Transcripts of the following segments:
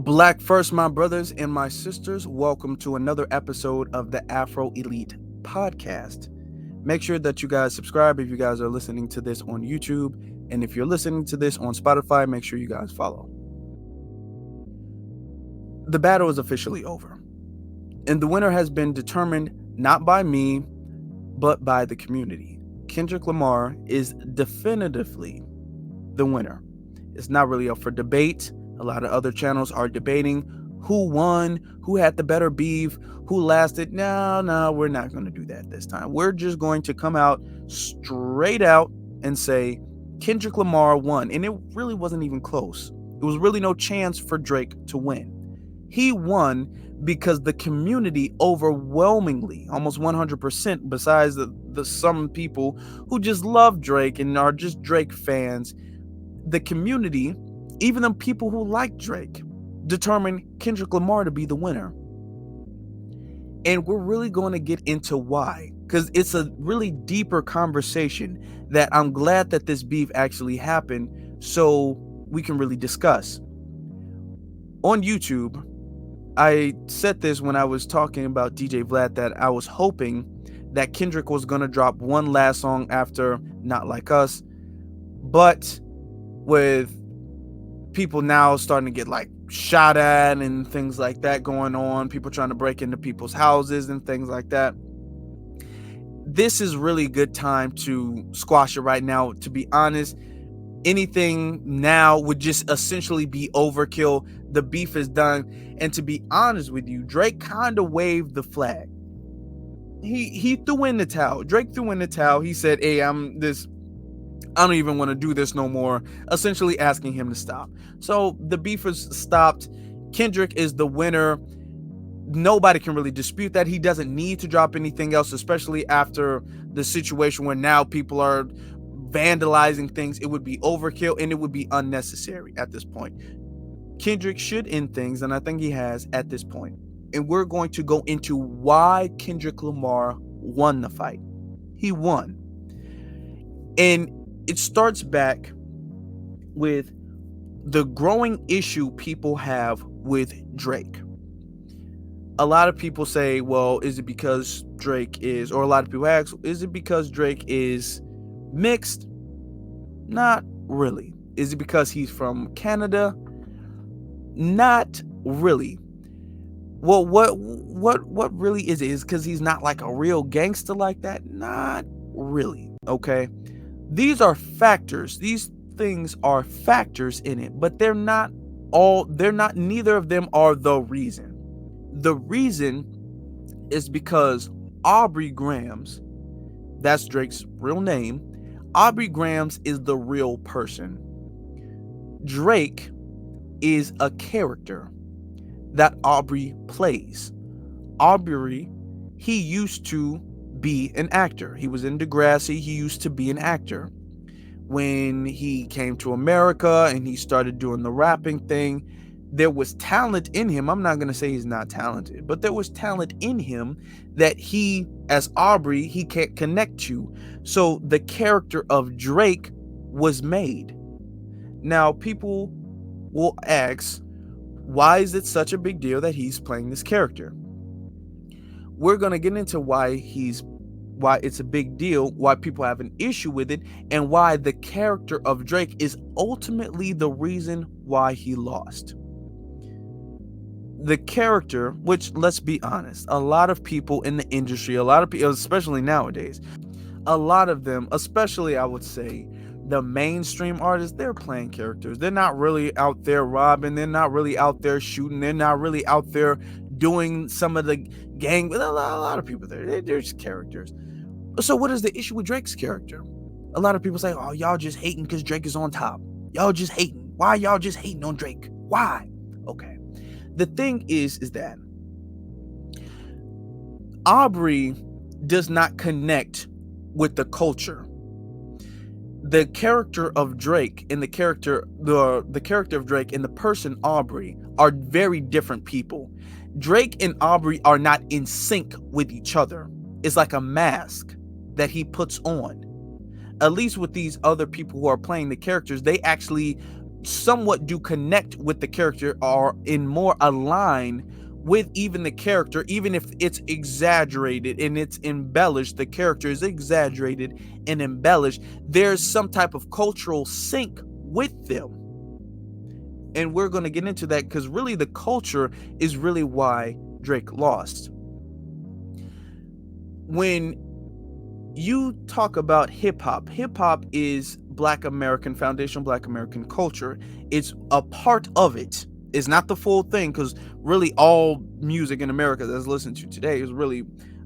Black first, my brothers and my sisters, welcome to another episode of the Afro Elite podcast. Make sure that you guys subscribe if you guys are listening to this on YouTube. And if you're listening to this on Spotify, make sure you guys follow. The battle is officially over. And the winner has been determined not by me, but by the community. Kendrick Lamar is definitively the winner. It's not really up for debate. A lot of other channels are debating who won, who had the better beef, who lasted. No, we're not going to do that this time. We're just going to come out straight out and say Kendrick Lamar won. And it really wasn't even close. It was really no chance for Drake to win. He won because the community overwhelmingly, almost 100%, besides the some people who just love Drake and are just Drake fans, the community, even the people who like Drake, determined Kendrick Lamar to be the winner. And we're really going to get into why, because it's a really deeper conversation that I'm glad that this beef actually happened so we can really discuss. On YouTube, I said this when I was talking about DJ Vlad, that I was hoping that Kendrick was going to drop one last song after Not Like Us, but with people now starting to get like shot at and things like that going on, people trying to break into people's houses and things like that, this is really a good time to squash it right now. To be honest, anything now would just essentially be overkill. The beef is done. And to be honest with you, Drake kind of waved the flag. He threw in the towel. Drake threw in the towel. He said, hey, I don't even want to do this no more, essentially asking him to stop. So the beef is stopped. Kendrick is the winner. Nobody can really dispute that. He doesn't need to drop anything else, especially after the situation where now people are vandalizing things. It would be overkill and it would be unnecessary at this point. Kendrick should end things, and I think he has at this point. And we're going to go into why Kendrick Lamar won the fight. He won. And it starts back with the growing issue people have with Drake. A lot of people say, well, is it because Drake is, or a lot of people ask, is it because Drake is mixed? Not really. Is it because he's from Canada? Not really. Well, what really is it? Is because he's not like a real gangster like that? Not really. Okay. These are factors. These things are factors in it, but neither of them are the reason. The reason is because Aubrey Grams, that's Drake's real name, Aubrey Grams is the real person. Drake is a character that Aubrey plays. Aubrey, he used to be an actor. He was in Degrassi. He used to be an actor. When he came to America and he started doing the rapping thing, there was talent in him. I'm not going to say he's not talented, but there was talent in him that he, as Aubrey, he can't connect to. So the character of Drake was made. Now, people will ask, why is it such a big deal that he's playing this character? We're going to get into why it's a big deal, why people have an issue with it, and why the character of Drake is ultimately the reason why he lost. The character, which, let's be honest, a lot of people in the industry, a lot of people, especially nowadays, a lot of them, especially I would say the mainstream artists, they're playing characters. They're not really out there robbing. They're not really out there shooting. They're not really out there doing some of the gang. A lot of people there, they're just characters. So what is the issue with Drake's character? A lot of people say, oh, y'all just hating because Drake is on top. Y'all just hating. Why y'all just hating on Drake? Why? Okay. The thing is that Aubrey does not connect with the culture. The character of Drake and the character of Drake and the person Aubrey are very different people. Drake and Aubrey are not in sync with each other. It's like a mask that he puts on. At least with these other people who are playing the characters, they actually somewhat do connect with the character, are in more align with even the character, even if it's exaggerated and it's embellished. The character is exaggerated and embellished. There's some type of cultural sync with them. And we're going to get into that, because really the culture is really why Drake lost. When you talk about hip hop is Black American, foundational Black American culture. It's a part of it. It's not the full thing, because really all music in America that's listened to today is really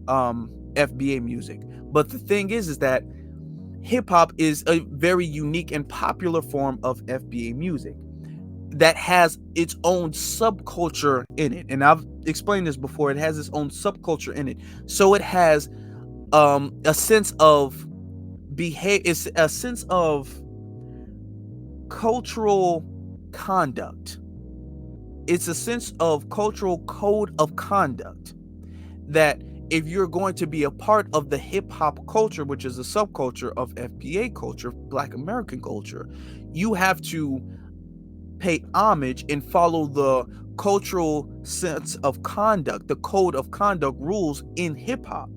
FBA music. But the thing is that hip hop is a very unique and popular form of FBA music that has its own subculture in it. And I've explained this before. It has its own subculture in it. So it has a sense of it's a sense of cultural conduct. It's a sense of cultural code of conduct that if you're going to be a part of the hip hop culture, which is a subculture of FBA culture, Black American culture, you have to pay homage and follow the cultural sense of conduct, the code of conduct rules in hip hop.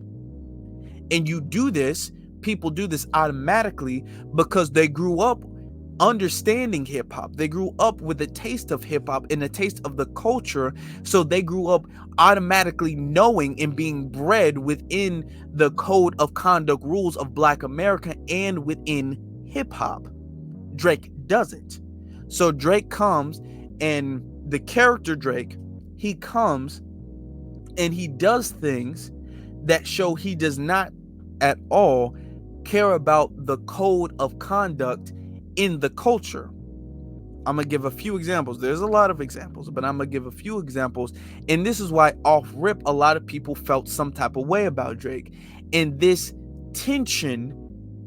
And you do this, people do this automatically because they grew up understanding hip hop. They grew up with a taste of hip hop and a taste of the culture. So they grew up automatically knowing and being bred within the code of conduct rules of Black America and within hip hop. Drake doesn't. So Drake comes, and the character Drake, he comes and he does things that show he does not at all care about the code of conduct in the culture. I'm going to give a few examples. There's a lot of examples, but I'm going to give a few examples. And this is why off rip, a lot of people felt some type of way about Drake. And this tension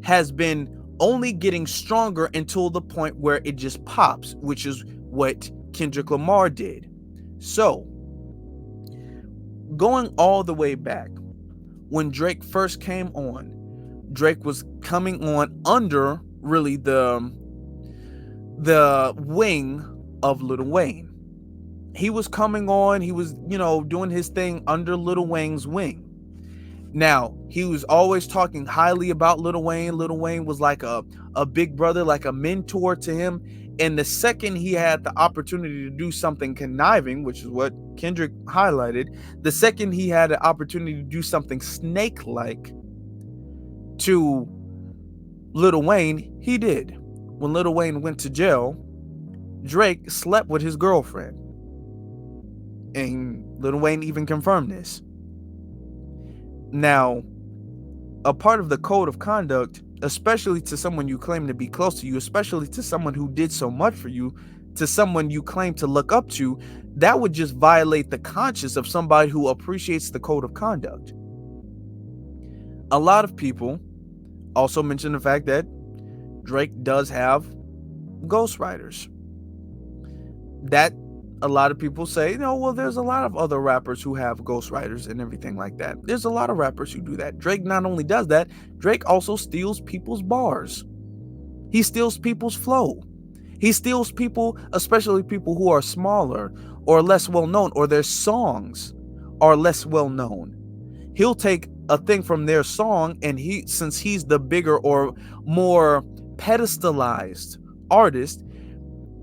has been only getting stronger until the point where it just pops, which is what Kendrick Lamar did. So, going all the way back, when Drake first came on, Drake was coming on under really the wing of Lil Wayne. He was coming on, he was, doing his thing under Lil Wayne's wing. Now, he was always talking highly about Lil Wayne. Lil Wayne was like a big brother, like a mentor to him. And the second he had the opportunity to do something conniving, which is what Kendrick highlighted, the second he had the opportunity to do something snake-like to Lil Wayne, he did. When Lil Wayne went to jail, Drake slept with his girlfriend. And Lil Wayne even confirmed this. Now, a part of the code of conduct, especially to someone you claim to be close to you, especially to someone who did so much for you, to someone you claim to look up to, that would just violate the conscience of somebody who appreciates the code of conduct. A lot of people also mention the fact that Drake does have ghostwriters. That a lot of people say, well, there's a lot of other rappers who have ghostwriters and everything like that. There's a lot of rappers who do that. Drake not only does that, Drake also steals people's bars. He steals people's flow. He steals people, especially people who are smaller or less well known, or their songs are less well known. He'll take a thing from their song, and since he's the bigger or more pedestalized artist,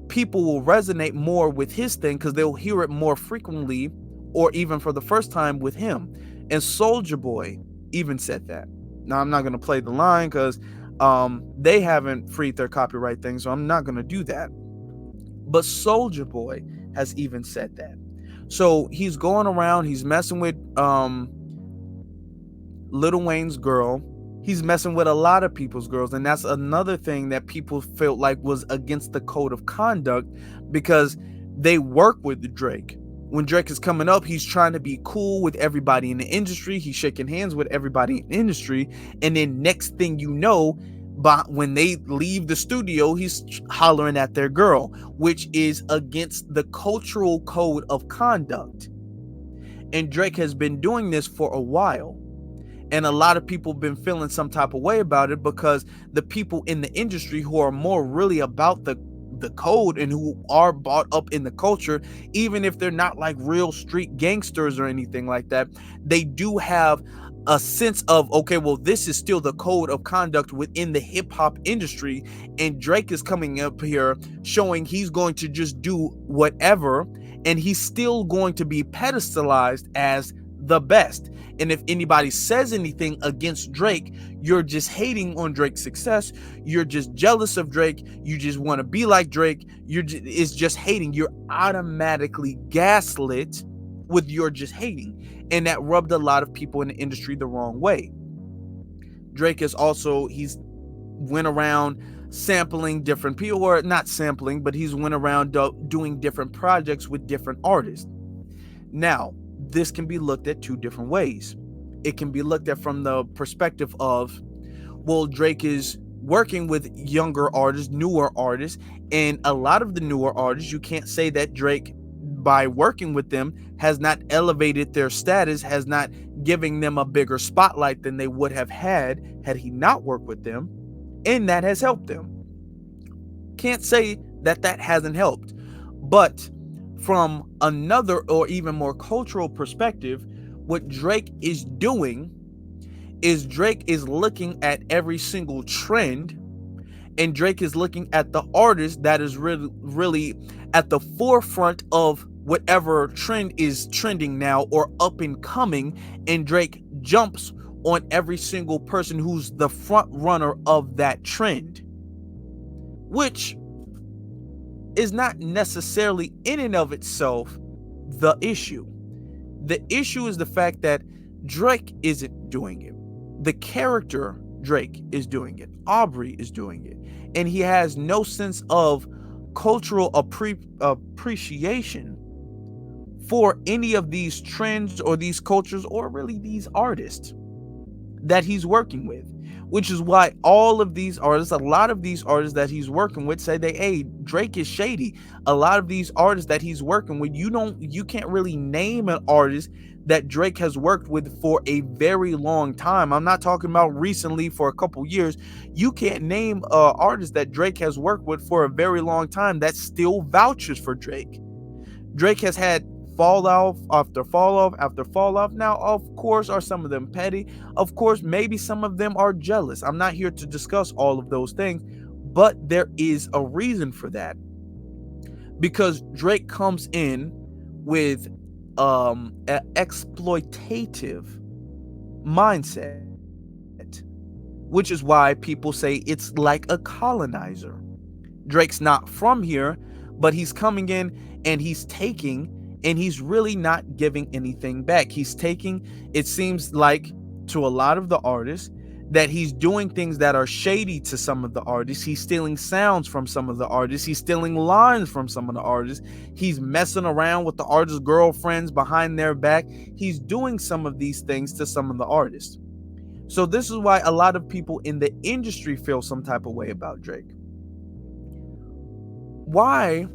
people will resonate more with his thing because they'll hear it more frequently or even for the first time with him. And Soulja Boy even said that. Now, I'm not going to play the line because they haven't freed their copyright thing, so I'm not going to do that. But Soulja Boy has even said that. So he's going around, he's messing with Lil Wayne's girl. He's messing with a lot of people's girls, and that's another thing that people felt like was against the code of conduct because they work with Drake. When Drake is coming up, he's trying to be cool with everybody in the industry. He's shaking hands with everybody in the industry, and then next thing you know, but when they leave the studio, he's hollering at their girl, which is against the cultural code of conduct. And Drake has been doing this for a while. And a lot of people have been feeling some type of way about it because the people in the industry who are more really about the the code and who are brought up in the culture, even if they're not like real street gangsters or anything like that, they do have a sense of, okay, well, this is still the code of conduct within the hip hop industry. And Drake is coming up here showing he's going to just do whatever, and he's still going to be pedestalized as the best. And if anybody says anything against Drake, you're just hating on Drake's success. You're just jealous of Drake. You just want to be like Drake. It's just hating. You're automatically gaslit with your just hating. And that rubbed a lot of people in the industry the wrong way. Drake is also, he's went around sampling different people, or not sampling, but he's went around doing different projects with different artists. Now, this can be looked at two different ways. It can be looked at from the perspective of, well, Drake is working with younger artists, newer artists, and a lot of the newer artists, you can't say that Drake, by working with them, has not elevated their status, has not giving them a bigger spotlight than they would have had he not worked with them, and that has helped them. Can't say that that hasn't helped. But from another or even more cultural perspective, what Drake is doing is Drake is looking at every single trend, and Drake is looking at the artist that is really at the forefront of whatever trend is trending now or up and coming, and Drake jumps on every single person who's the front runner of that trend, which is not necessarily in and of itself the issue. The issue is the fact that Drake isn't doing it. The character Drake is doing it. Aubrey is doing it. And he has no sense of cultural appreciation for any of these trends or these cultures or really these artists that he's working with. Which is why all of these artists, a lot of these artists that he's working with say hey, Drake is shady. A lot of these artists that he's working with, you can't really name an artist that Drake has worked with for a very long time. I'm not talking about recently for a couple years. You can't name an artist that Drake has worked with for a very long time that still vouches for Drake. Drake has had fall off after fall off after fall off. Now, of course, are some of them petty? Of course, maybe some of them are jealous. I'm not here to discuss all of those things, but there is a reason for that. Because Drake comes in with an exploitative mindset, which is why people say it's like a colonizer. Drake's not from here, but he's coming in and he's taking, and he's really not giving anything back. He's taking, it seems like to a lot of the artists, that he's doing things that are shady to some of the artists. He's stealing sounds from some of the artists. He's stealing lines from some of the artists. He's messing around with the artists' girlfriends behind their back. He's doing some of these things to some of the artists. So this is why a lot of people in the industry feel some type of way about Drake. Why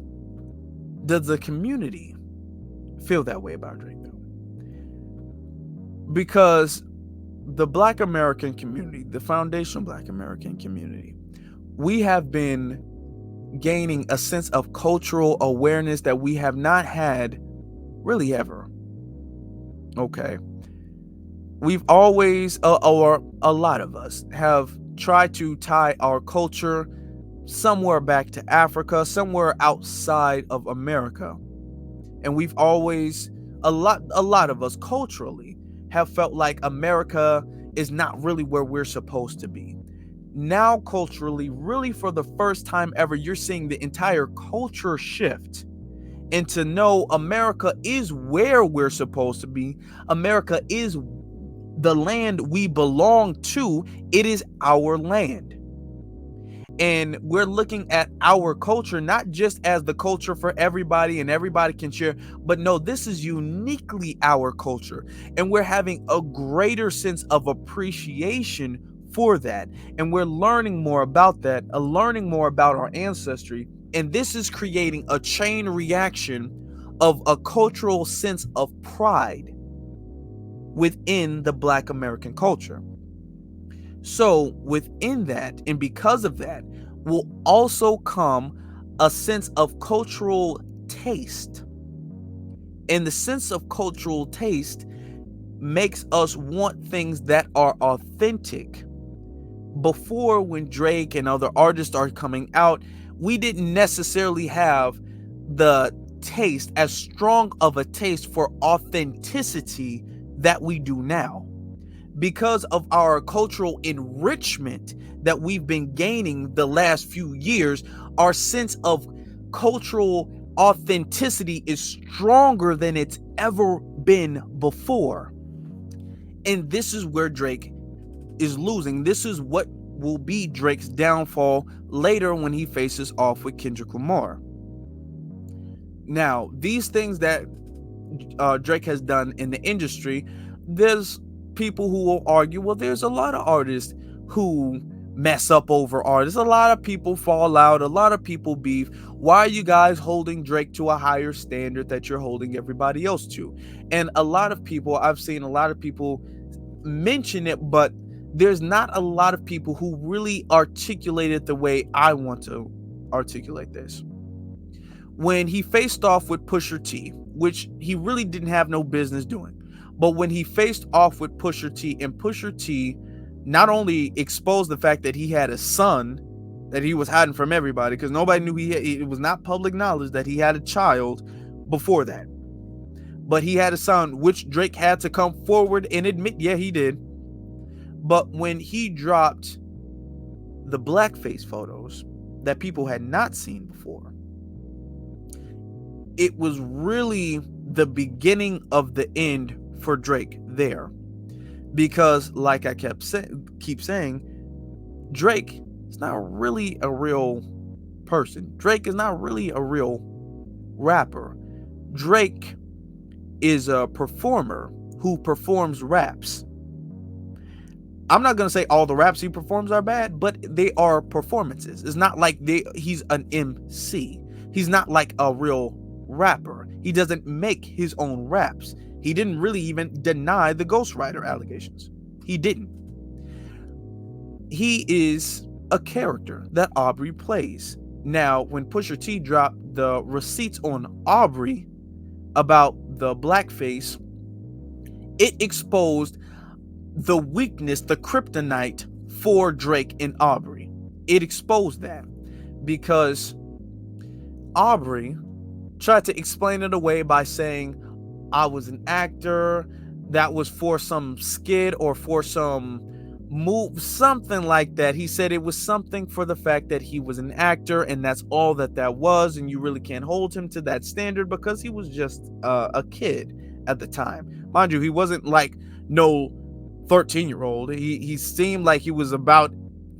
does the community feel that way about Drake, though? Because the Black American community, the foundational Black American community, we have been gaining a sense of cultural awareness that we have not had really ever. Okay. We've always, or a lot of us, have tried to tie our culture somewhere back to Africa, somewhere outside of America. And we've always, a lot of us culturally have felt like America is not really where we're supposed to be. Now, culturally, really for the first time ever, you're seeing the entire culture shift. And to know America is where we're supposed to be. America is the land we belong to. It is our land. And we're looking at our culture not just as the culture for everybody and everybody can share, but no, this is uniquely our culture. And we're having a greater sense of appreciation for that. And we're learning more about that, learning more about our ancestry. And this is creating a chain reaction of a cultural sense of pride within the Black American culture. So within that, and because of that, will also come a sense of cultural taste. And the sense of cultural taste makes us want things that are authentic. Before, when Drake and other artists are coming out, we didn't necessarily have the taste, as strong of a taste for authenticity that we do now. Because of our cultural enrichment that we've been gaining the last few years, our sense of cultural authenticity is stronger than it's ever been before. And this is where Drake is losing. This is what will be Drake's downfall later when he faces off with Kendrick Lamar. Now, these things that Drake has done in the industry, there's people who will argue, well, there's a lot of artists who mess up over artists. A lot of people fall out. A lot of people beef. Why are you guys holding Drake to a higher standard that you're holding everybody else to? And a lot of people, I've seen a lot of people mention it, but there's not a lot of people who really articulate it the way I want to articulate this. When he faced off with Pusha T, which he really didn't have no business doing, but when he faced off with Pusha T, and Pusha T not only exposed the fact that he had a son that he was hiding from everybody, because nobody knew it was not public knowledge that he had a child before that, but he had a son, which Drake had to come forward and admit, yeah, he did. But when he dropped the blackface photos that people had not seen before, it was really the beginning of the end for Drake there. Because, like I keep saying, Drake is not really a real person. Drake is not really a real rapper. Drake is a performer who performs raps. I'm not going to say all the raps he performs are bad, but they are performances. It's not like he's an MC. He's not like a real rapper. He doesn't make his own raps. He didn't really even deny the ghostwriter allegations. He didn't. He is a character that Aubrey plays. Now, when Pusha T dropped the receipts on Aubrey about the blackface, it exposed the weakness, the kryptonite for Drake and Aubrey. It exposed that because Aubrey tried to explain it away by saying, I was an actor, that was for some skit or for some move, something like that. He said it was something for the fact that he was an actor, and that's all that was, and you really can't hold him to that standard because he was just a kid at the time. Mind you, he wasn't like no 13-year-old. He seemed like he was about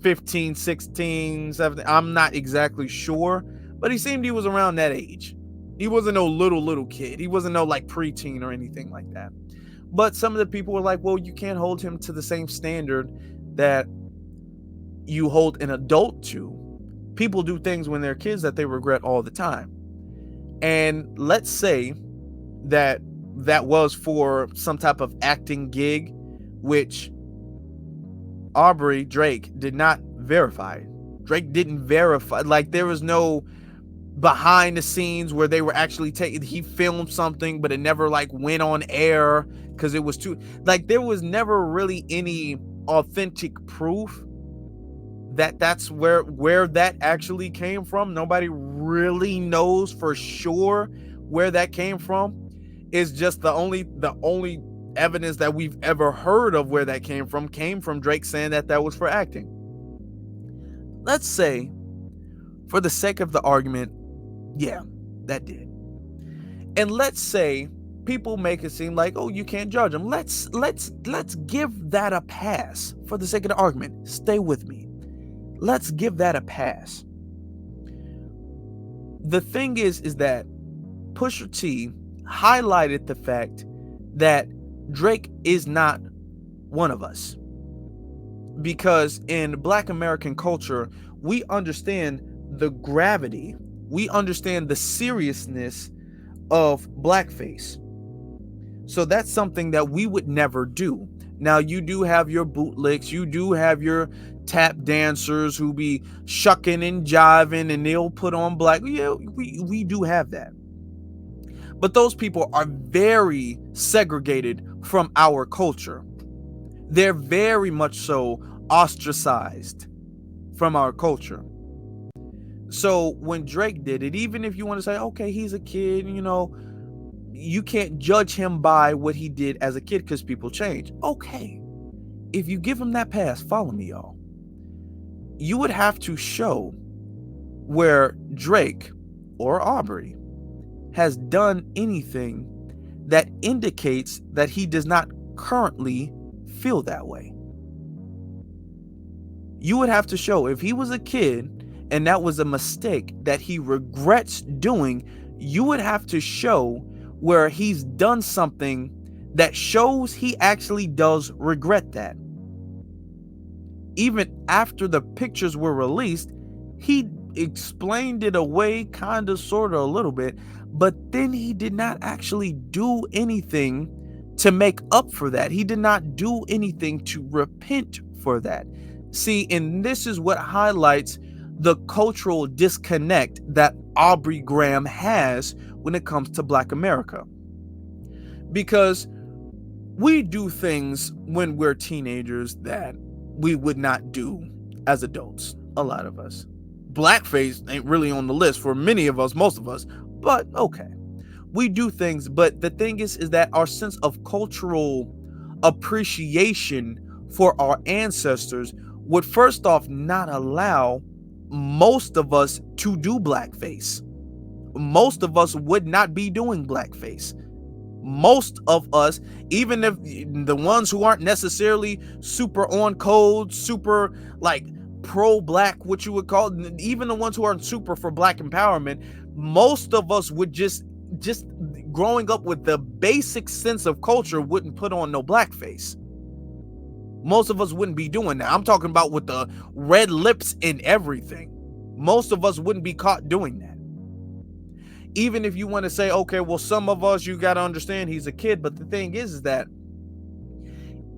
15, 16, 17. I'm not exactly sure, but he seemed he was around that age. He wasn't no little kid. He wasn't no like preteen or anything like that. But some of the people were like, well, you can't hold him to the same standard that you hold an adult to. People do things when they're kids that they regret all the time. And let's say that was for some type of acting gig, which Drake did not verify. Drake didn't verify. Like, there was no behind the scenes where they were actually he filmed something, but it never like went on air because it was too, like, there was never really any authentic proof that that's where that actually came from. Nobody really knows for sure where that came from. It's just the only evidence that we've ever heard of where that came from Drake saying that was for acting. Let's say, for the sake of the argument, yeah, that did. And let's say people make it seem like, oh, you can't judge him. Let's give that a pass for the sake of the argument. Stay with me. Let's give that a pass. The thing is that Pusha T highlighted the fact that Drake is not one of us. Because in Black American culture, we understand the gravity, we understand the seriousness of blackface. So that's something that we would never do. Now, you do have your bootlicks, you do have your tap dancers who be shucking and jiving, and they'll put on black. Yeah, we do have that. But those people are very segregated from our culture. They're very much so ostracized from our culture. So when Drake did it, even if you want to say, okay, he's a kid, you can't judge him by what he did as a kid because people change. Okay, if you give him that pass, follow me, y'all. You would have to show where Drake or Aubrey has done anything that indicates that he does not currently feel that way. You would have to show if he was a kid and that was a mistake that he regrets doing, you would have to show where he's done something that shows he actually does regret that. Even after the pictures were released, he explained it away, kind of, sort of, a little bit, but then he did not actually do anything to make up for that. He did not do anything to repent for that. See, and this is what highlights the cultural disconnect that Aubrey Graham has when it comes to Black America. Because we do things when we're teenagers that we would not do as adults, a lot of us. Blackface ain't really on the list for many of us, most of us, but okay. We do things, but the thing is that our sense of cultural appreciation for our ancestors would first off not allow most of us to do blackface. Most of us would not be doing blackface. Most of us, even if the ones who aren't necessarily super on code, super like pro-black, what you would call, even the ones who aren't super for black empowerment, most of us would just growing up with the basic sense of culture wouldn't put on no blackface. Most of us wouldn't be doing that. I'm talking about with the red lips and everything. Most of us wouldn't be caught doing that. Even if you want to say, okay, well, some of us, you got to understand he's a kid. But the thing is that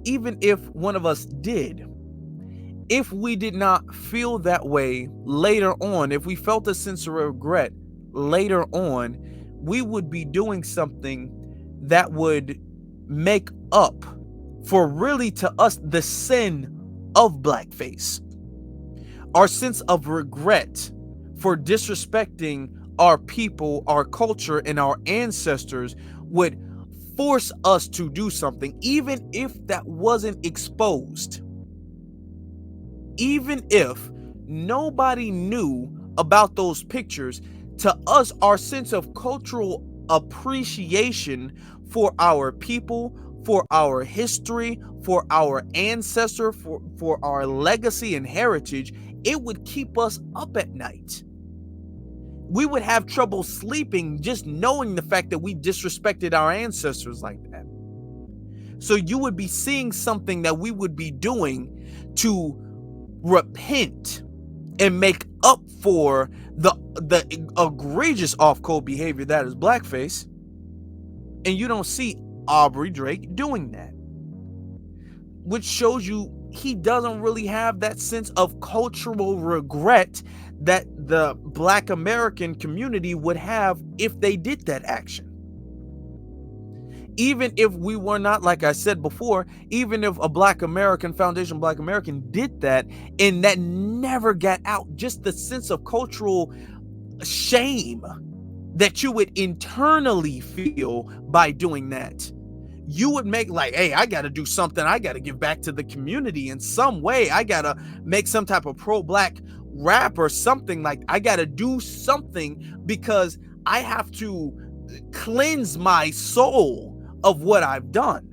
even if one of us did, if we did not feel that way later on, if we felt a sense of regret later on, we would be doing something that would make up for, really, to us, the sin of blackface. Our sense of regret for disrespecting our people, our culture, and our ancestors would force us to do something, even if that wasn't exposed. Even if nobody knew about those pictures, to us, our sense of cultural appreciation for our people, for our history, for our ancestor, for our legacy and heritage, it would keep us up at night. We would have trouble sleeping just knowing the fact that we disrespected our ancestors like that. So you would be seeing something that we would be doing to repent and make up for the egregious off-code behavior that is blackface. And you don't see Aubrey Drake doing that, which shows you he doesn't really have that sense of cultural regret that the Black American community would have if they did that action. Even if we were not, like I said before, even if a Black American Foundation, Black American did that and that never got out, just the sense of cultural shame that you would internally feel by doing that, you would make like, hey, I got to do something. I got to give back to the community in some way. I got to make some type of pro-black rap or something. Like, I got to do something because I have to cleanse my soul of what I've done.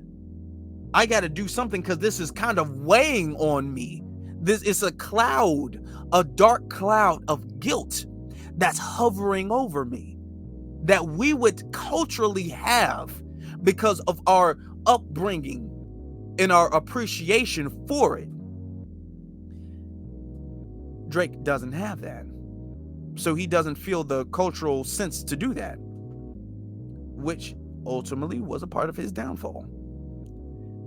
I got to do something because this is kind of weighing on me. This is a cloud, a dark cloud of guilt that's hovering over me that we would culturally have because of our upbringing and our appreciation for it. Drake doesn't have that. So he doesn't feel the cultural sense to do that, which ultimately was a part of his downfall.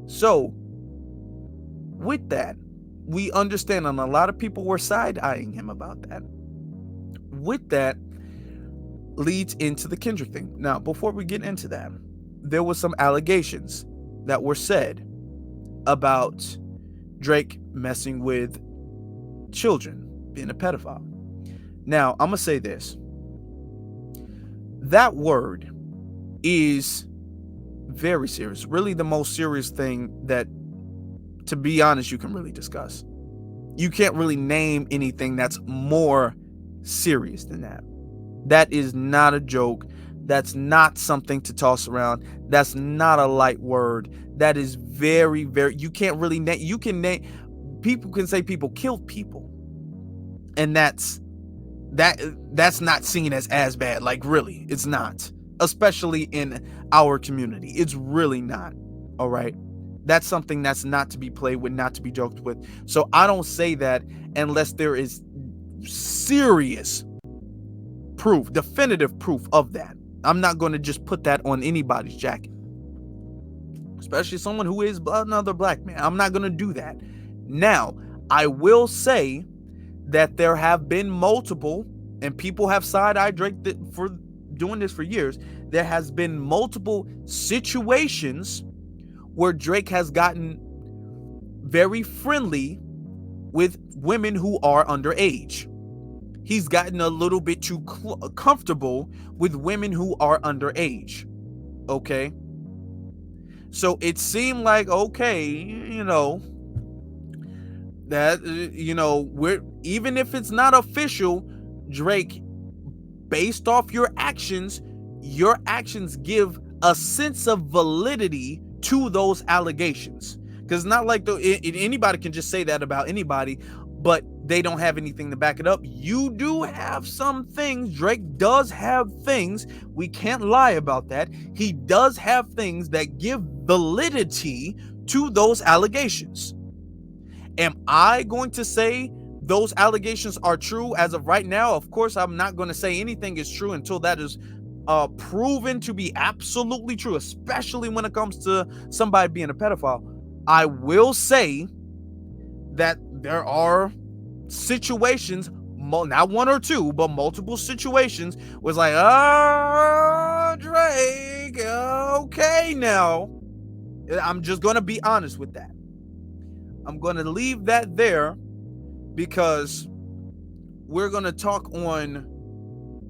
So with that, we understand, and a lot of people were side-eyeing him about that. With that leads into the Kendrick thing. Now, before we get into that, there was some allegations that were said about Drake messing with children, being a pedophile. Now, I'm going to say this. That word is very serious. Really the most serious thing that, to be honest, you can really discuss. You can't really name anything that's more serious than that. That is not a joke. That's not something to toss around. That's not a light word. That is very, very, you can't really name, you can name, people can say people killed people. And that's not seen as bad. Like, really, it's not. Especially in our community. It's really not. All right. That's something that's not to be played with, not to be joked with. So I don't say that unless there is serious proof, definitive proof of that. I'm not going to just put that on anybody's jacket, especially someone who is another black man. I'm not going to do that. Now, I will say that there have been multiple, and people have side-eyed Drake for doing this for years. There has been multiple situations where Drake has gotten very friendly with women who are underage. He's gotten a little bit too comfortable with women who are underage. Okay? So it seemed like, okay, that, we're, even if it's not official, Drake, based off your actions give a sense of validity to those allegations. Because it's not like anybody can just say that about anybody, but they don't have anything to back it up. You do have some things. Drake does have things. We can't lie about that. He does have things that give validity to those allegations. Am I going to say those allegations are true as of right now? Of course, I'm not going to say anything is true until that is proven to be absolutely true, especially when it comes to somebody being a pedophile. I will say that there are situations, not one or two, but multiple situations, was like, Drake, okay now. I'm just going to be honest with that. I'm going to leave that there because we're going to talk on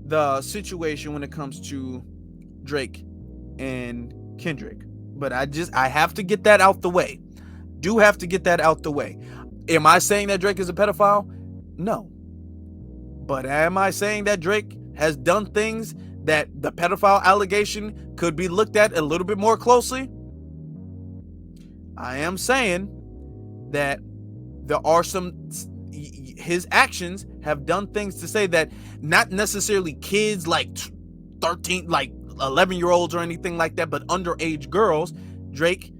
the situation when it comes to Drake and Kendrick. But I have to get that out the way. Do have to get that out the way. Am I saying that Drake is a pedophile? No. But am I saying that Drake has done things that the pedophile allegation could be looked at a little bit more closely? I am saying that there are his actions have done things to say that not necessarily kids like 13, like 11-year-olds or anything like that, but underage girls. Drake,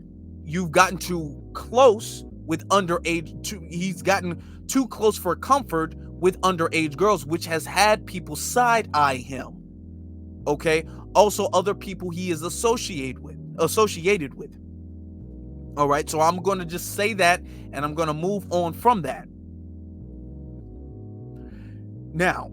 you've gotten too close with underage. He's gotten too close for comfort with underage girls, which has had people side-eye him. Okay? Also, other people he is associated with. All right, so I'm going to just say that, and I'm going to move on from that. Now,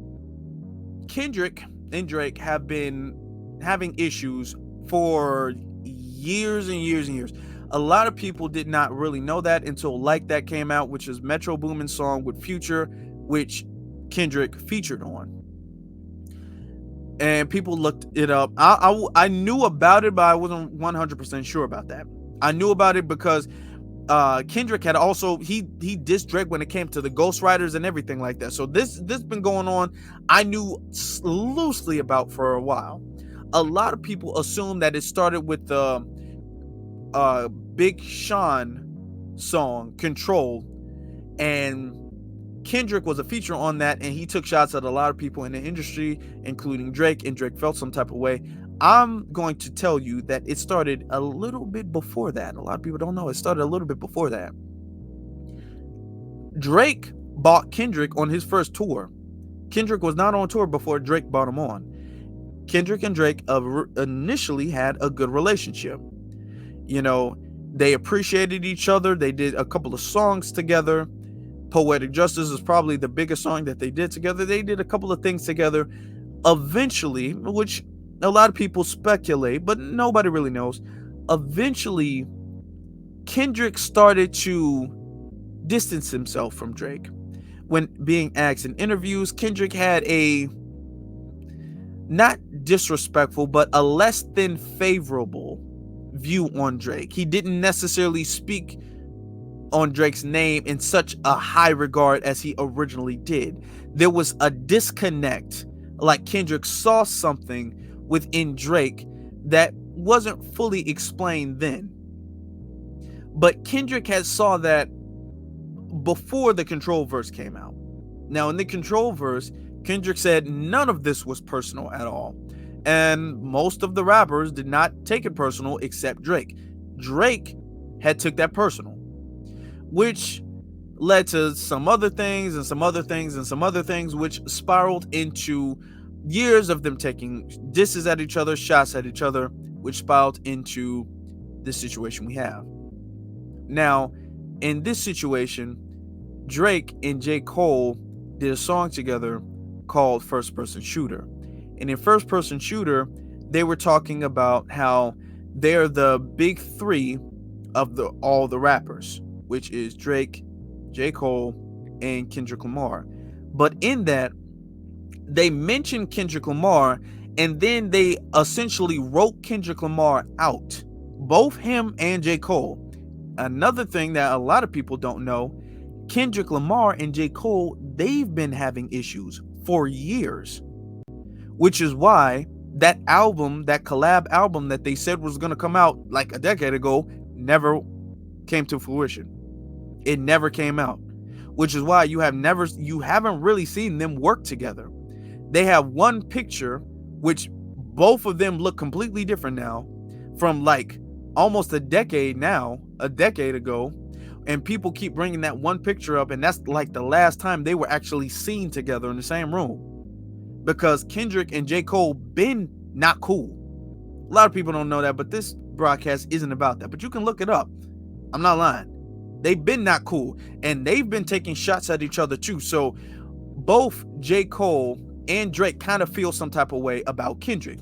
Kendrick and Drake have been having issues for years and years and years. A lot of people did not really know that until Like That came out, which is Metro Boomin's song with Future, which Kendrick featured on. And people looked it up. I knew about it, but I wasn't 100% sure about that. I knew about it because Kendrick had also, he dissed Drake when it came to the ghostwriters and everything like that. So this been going on. I knew loosely about for a while. A lot of people assume that it started with the Big Sean song Control, and Kendrick was a feature on that, and he took shots at a lot of people in the industry, including Drake, and Drake felt some type of way. I'm going to tell you that it started a little bit before that. A lot of people don't know. It started a little bit before that. Drake bought Kendrick on his first tour. Kendrick was not on tour before Drake bought him on. Kendrick and Drake initially had a good relationship. You know, they appreciated each other. They did a couple of songs together. Poetic Justice is probably the biggest song that they did together. They did a couple of things together eventually, which a lot of people speculate, but nobody really knows. Eventually, Kendrick started to distance himself from Drake. When being asked in interviews, Kendrick had a not disrespectful, but a less than favorable view on Drake. He didn't necessarily speak on Drake's name in such a high regard as he originally did. There was a disconnect, like Kendrick saw something within Drake that wasn't fully explained then. But Kendrick had saw that before the Control verse came out. Now, in the Control verse, Kendrick said none of this was personal at all. And most of the rappers did not take it personal except Drake. Drake had took that personal, which led to some other things and some other things and some other things, which spiraled into years of them taking disses at each other, shots at each other, which spiraled into this situation we have. Now, in this situation, Drake and J. Cole did a song together called First Person Shooter. And in First Person Shooter, they were talking about how they're the big three of all the rappers, which is Drake, J. Cole, and Kendrick Lamar. But in that, they mentioned Kendrick Lamar, and then they essentially wrote Kendrick Lamar out, both him and J. Cole. Another thing that a lot of people don't know, Kendrick Lamar and J. Cole, they've been having issues for years, which is why that album, that collab album that they said was going to come out like a decade ago, never came to fruition. It never came out, which is why you haven't really seen them work together. They have one picture, which both of them look completely different now, from like almost a decade ago, and people keep bringing that one picture up, and that's like the last time they were actually seen together in the same room, because Kendrick and J. Cole been not cool. A lot of people don't know that, but this broadcast isn't about that, but you can look it up. I'm not lying. They've been not cool, and they've been taking shots at each other too. So both J. Cole and Drake kind of feel some type of way about Kendrick.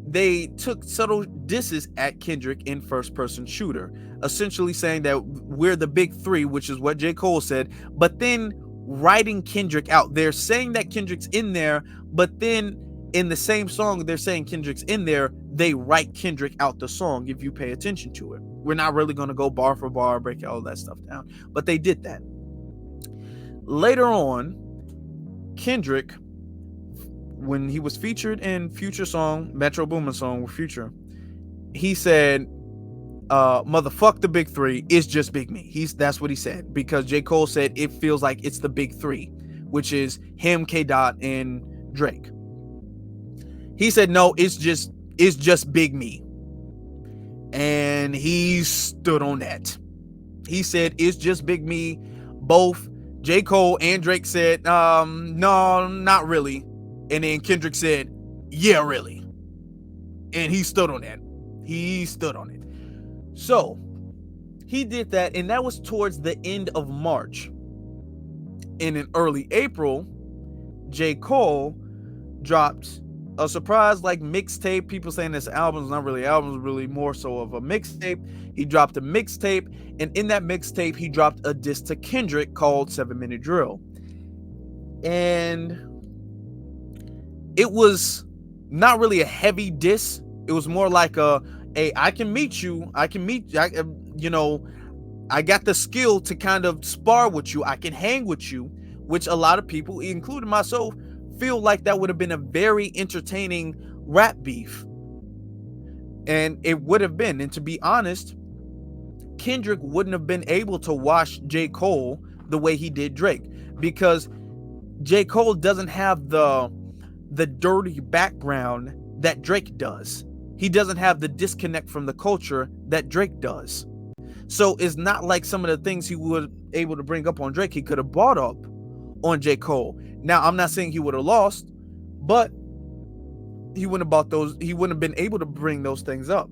They took subtle disses at Kendrick in First Person Shooter, essentially saying that we're the big three, which is what J. Cole said, but then writing Kendrick out. They're saying that Kendrick's in there, but then in the same song they're saying Kendrick's in there, they write Kendrick out the song if you pay attention to it. We're not really going to go bar for bar, break all that stuff down, but they did that. Later on, Kendrick, when he was featured in Future song, Metro Boomin song with Future, he said, motherfuck the big three, it's just Big Me. That's what he said, because J. Cole said it feels like it's the big three, which is him, K. Dot, and Drake. He said, no, it's just Big Me. And he stood on that. He said, it's just Big Me. Both J. Cole and Drake said, no, not really. And then Kendrick said, yeah, really. And he stood on that. He stood on it. So he did that, and that was towards the end of March. And in early April, J. Cole dropped a surprise like mixtape. People saying this album's not really album, really more so of a mixtape. He dropped a mixtape, and in that mixtape, he dropped a diss to Kendrick called 7 Minute Drill. And it was not really a heavy diss. It was more like I can meet you. I got the skill to kind of spar with you. I can hang with you, which a lot of people, including myself, feel like that would have been a very entertaining rap beef. And it would have been. And to be honest, Kendrick wouldn't have been able to wash J. Cole the way he did Drake, because J. Cole doesn't have the dirty background that Drake does. He doesn't have the disconnect from the culture that Drake does. So it's not like some of the things he was able to bring up on Drake, he could have brought up on J. Cole. Now, I'm not saying he would have lost, but he wouldn't have been able to bring those things up.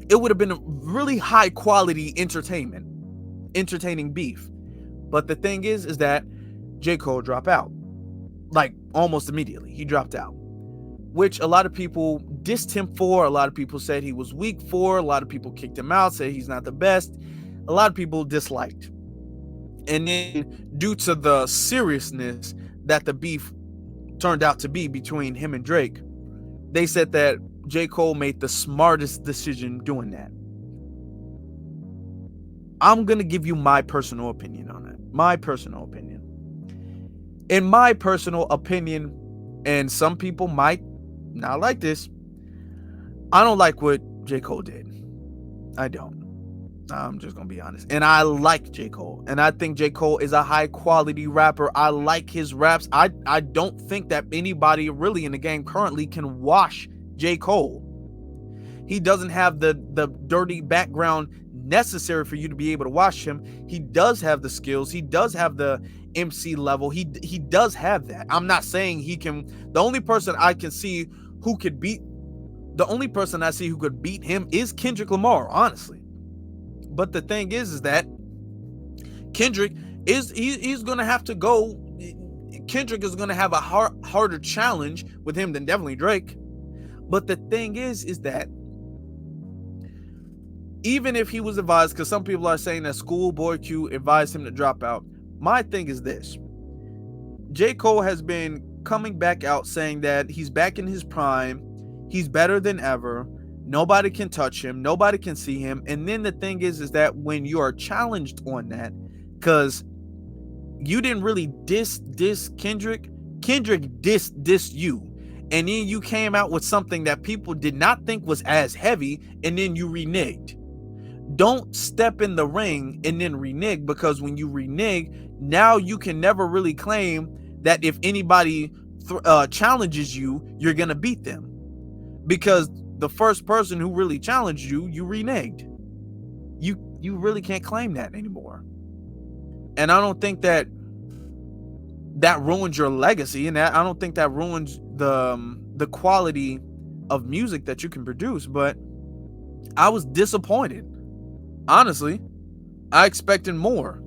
It would have been a really high quality entertaining beef. But the thing is that J. Cole dropped out. Like almost immediately, he dropped out. Which a lot of people dissed him for. A lot of people said he was weak for. A lot of people kicked him out, said he's not the best. A lot of people disliked. And then due to the seriousness that the beef turned out to be between him and Drake, they said that J. Cole made the smartest decision doing that. I'm going to give you my personal opinion on it. My personal opinion. In my personal opinion, and some people might not like this, I don't like what J. Cole did. I don't. I'm just going to be honest. And I like J. Cole. And I think J. Cole is a high quality rapper. I like his raps. I don't think that anybody really in the game currently can wash J. Cole. He doesn't have the dirty background necessary for you to be able to watch him. He does have the skills. He does have the MC level. He does have that. I'm not saying he can. The only person I can see who could beat, the only person I see who could beat him is Kendrick Lamar, honestly. But the thing is that Kendrick he's gonna have to go. Kendrick is gonna have a harder challenge with him than definitely Drake. But the thing is that even if he was advised, because some people are saying that Schoolboy Q advised him to drop out, my thing is this. J. Cole has been coming back out saying that he's back in his prime, he's better than ever, nobody can touch him, nobody can see him. And then the thing is that when you are challenged on that, because you didn't really diss Kendrick dissed you. And then you came out with something that people did not think was as heavy, and then you reneged. Don't step in the ring and then renege, because when you renege, now you can never really claim that if anybody challenges you, you're going to beat them. Because the first person who really challenged you, you reneged. You really can't claim that anymore. And I don't think that ruins your legacy, and I don't think that ruins the quality of music that you can produce. But I was disappointed. Honestly, I expected more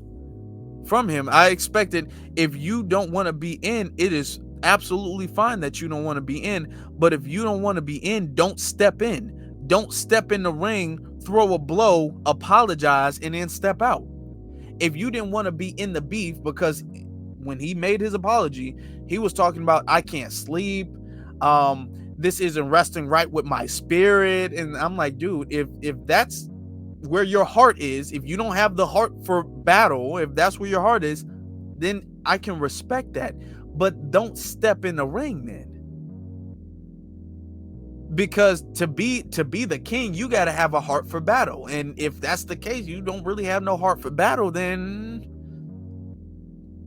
from him. I expected, if you don't want to be in, it is absolutely fine that you don't want to be in. But if you don't want to be in, don't step in. Don't step in the ring, throw a blow, apologize, and then step out. If you didn't want to be in the beef, because when he made his apology, he was talking about, I can't sleep. This isn't resting right with my spirit. And I'm like, dude, if that's where your heart is, if you don't have the heart for battle, if that's where your heart is, then I can respect that. But don't step in the ring then. Because to be the king, you got to have a heart for battle. And if that's the case, you don't really have no heart for battle, then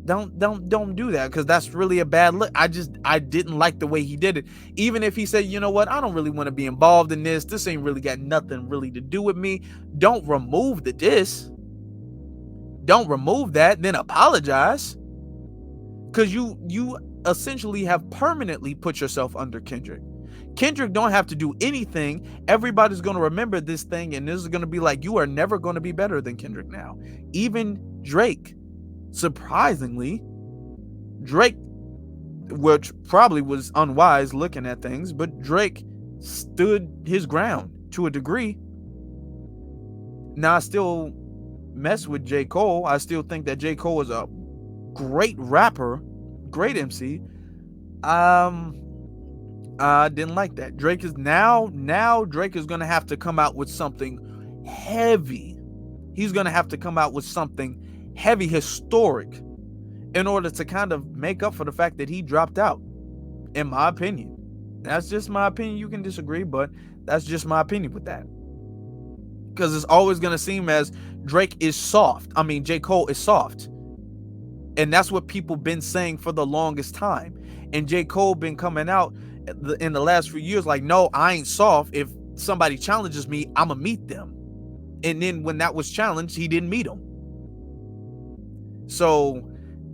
don't do that, because that's really a bad look. I didn't like the way he did it. Even if he said, you know what, I don't really want to be involved in this. This ain't really got nothing really to do with me. Don't remove the diss. Don't remove that, then apologize. Because you essentially have permanently put yourself under Kendrick. Kendrick don't have to do anything. Everybody's going to remember this thing, and this is going to be like, you are never going to be better than Kendrick now. Even Drake. Surprisingly, Drake, which probably was unwise looking at things, but Drake stood his ground to a degree. Now, I still mess with J. Cole. I still think that J. Cole is a great rapper, great MC. I didn't like that. Drake is now Drake is going to have to come out with something heavy. He's going to have to come out with something heavy, historic, in order to kind of make up for the fact that he dropped out, in my opinion. That's just my opinion. You can disagree, but that's just my opinion with that. Because it's always going to seem as Drake is soft. I mean, J. Cole is soft. And that's what people been saying for the longest time. And J. Cole been coming out in the last few years like, no, I ain't soft. If somebody challenges me, I'ma meet them. And then when that was challenged, he didn't meet them. So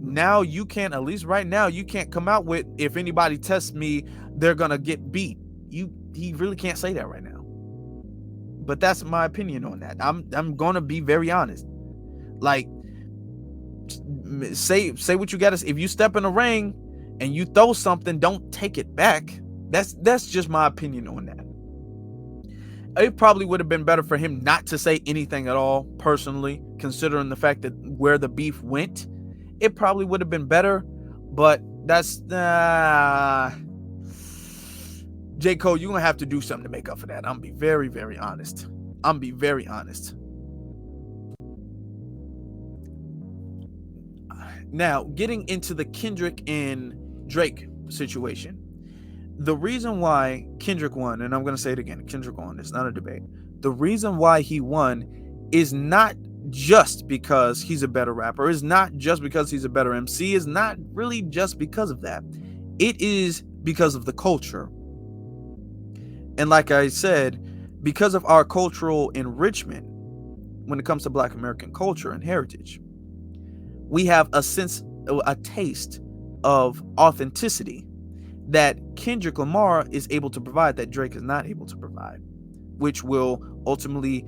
now you can't, at least right now, you can't come out with, if anybody tests me, they're gonna get beat. He really can't say that right now. But that's my opinion on that. I'm gonna be very honest. Like, Say what you got to say. If you step in a ring and you throw something, don't take it back. That's just my opinion on that. It probably would have been better for him not to say anything at all, personally, considering the fact that where the beef went. It probably would have been better, but that's J. Cole, you're gonna have to do something to make up for that. I'm gonna be very, very honest. Now, getting into the Kendrick and Drake situation. The reason why Kendrick won, and I'm going to say it again, Kendrick won, it's not a debate. The reason why he won is not just because he's a better rapper, is not just because he's a better MC, is not really just because of that. It is because of the culture. And like I said, because of our cultural enrichment when it comes to Black American culture and heritage, we have a taste of authenticity that Kendrick Lamar is able to provide that Drake is not able to provide, which will ultimately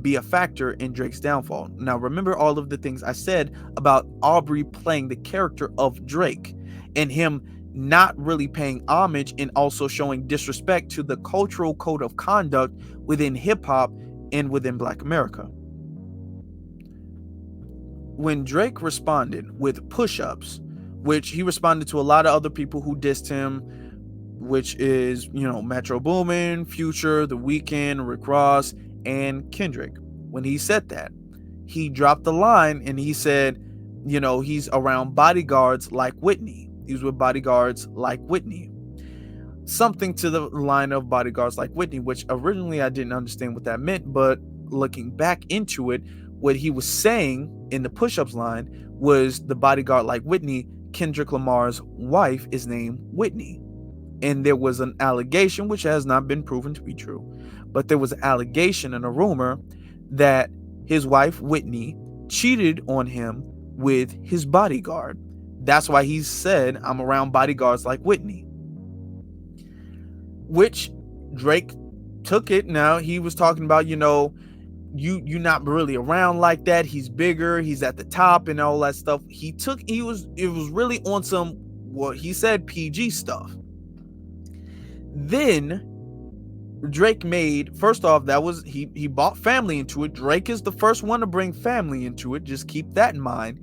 be a factor in Drake's downfall. Now, remember all of the things I said about Aubrey playing the character of Drake and him not really paying homage and also showing disrespect to the cultural code of conduct within hip-hop and within Black America. When Drake responded with push-ups, which he responded to a lot of other people who dissed him, which is, Metro Boomin, Future, The Weeknd, Rick Ross, and Kendrick. When he said that, he dropped the line and he said, he's around bodyguards like Whitney. He's with bodyguards like Whitney. Something to the line of bodyguards like Whitney, which originally I didn't understand what that meant, but looking back into it, what he was saying in the push-ups line was the bodyguard like Whitney, Kendrick Lamar's wife, is named Whitney. And there was an allegation, which has not been proven to be true, but there was an allegation and a rumor that his wife, Whitney, cheated on him with his bodyguard. That's why he said, I'm around bodyguards like Whitney. Which Drake took it. Now, he was talking about, you're not really around like that. He's bigger. He's at the top and all that stuff. It was really on some, what he said, PG stuff. Then Drake made, first off, that was, he brought family into it. Drake is the first one to bring family into it. Just keep that in mind.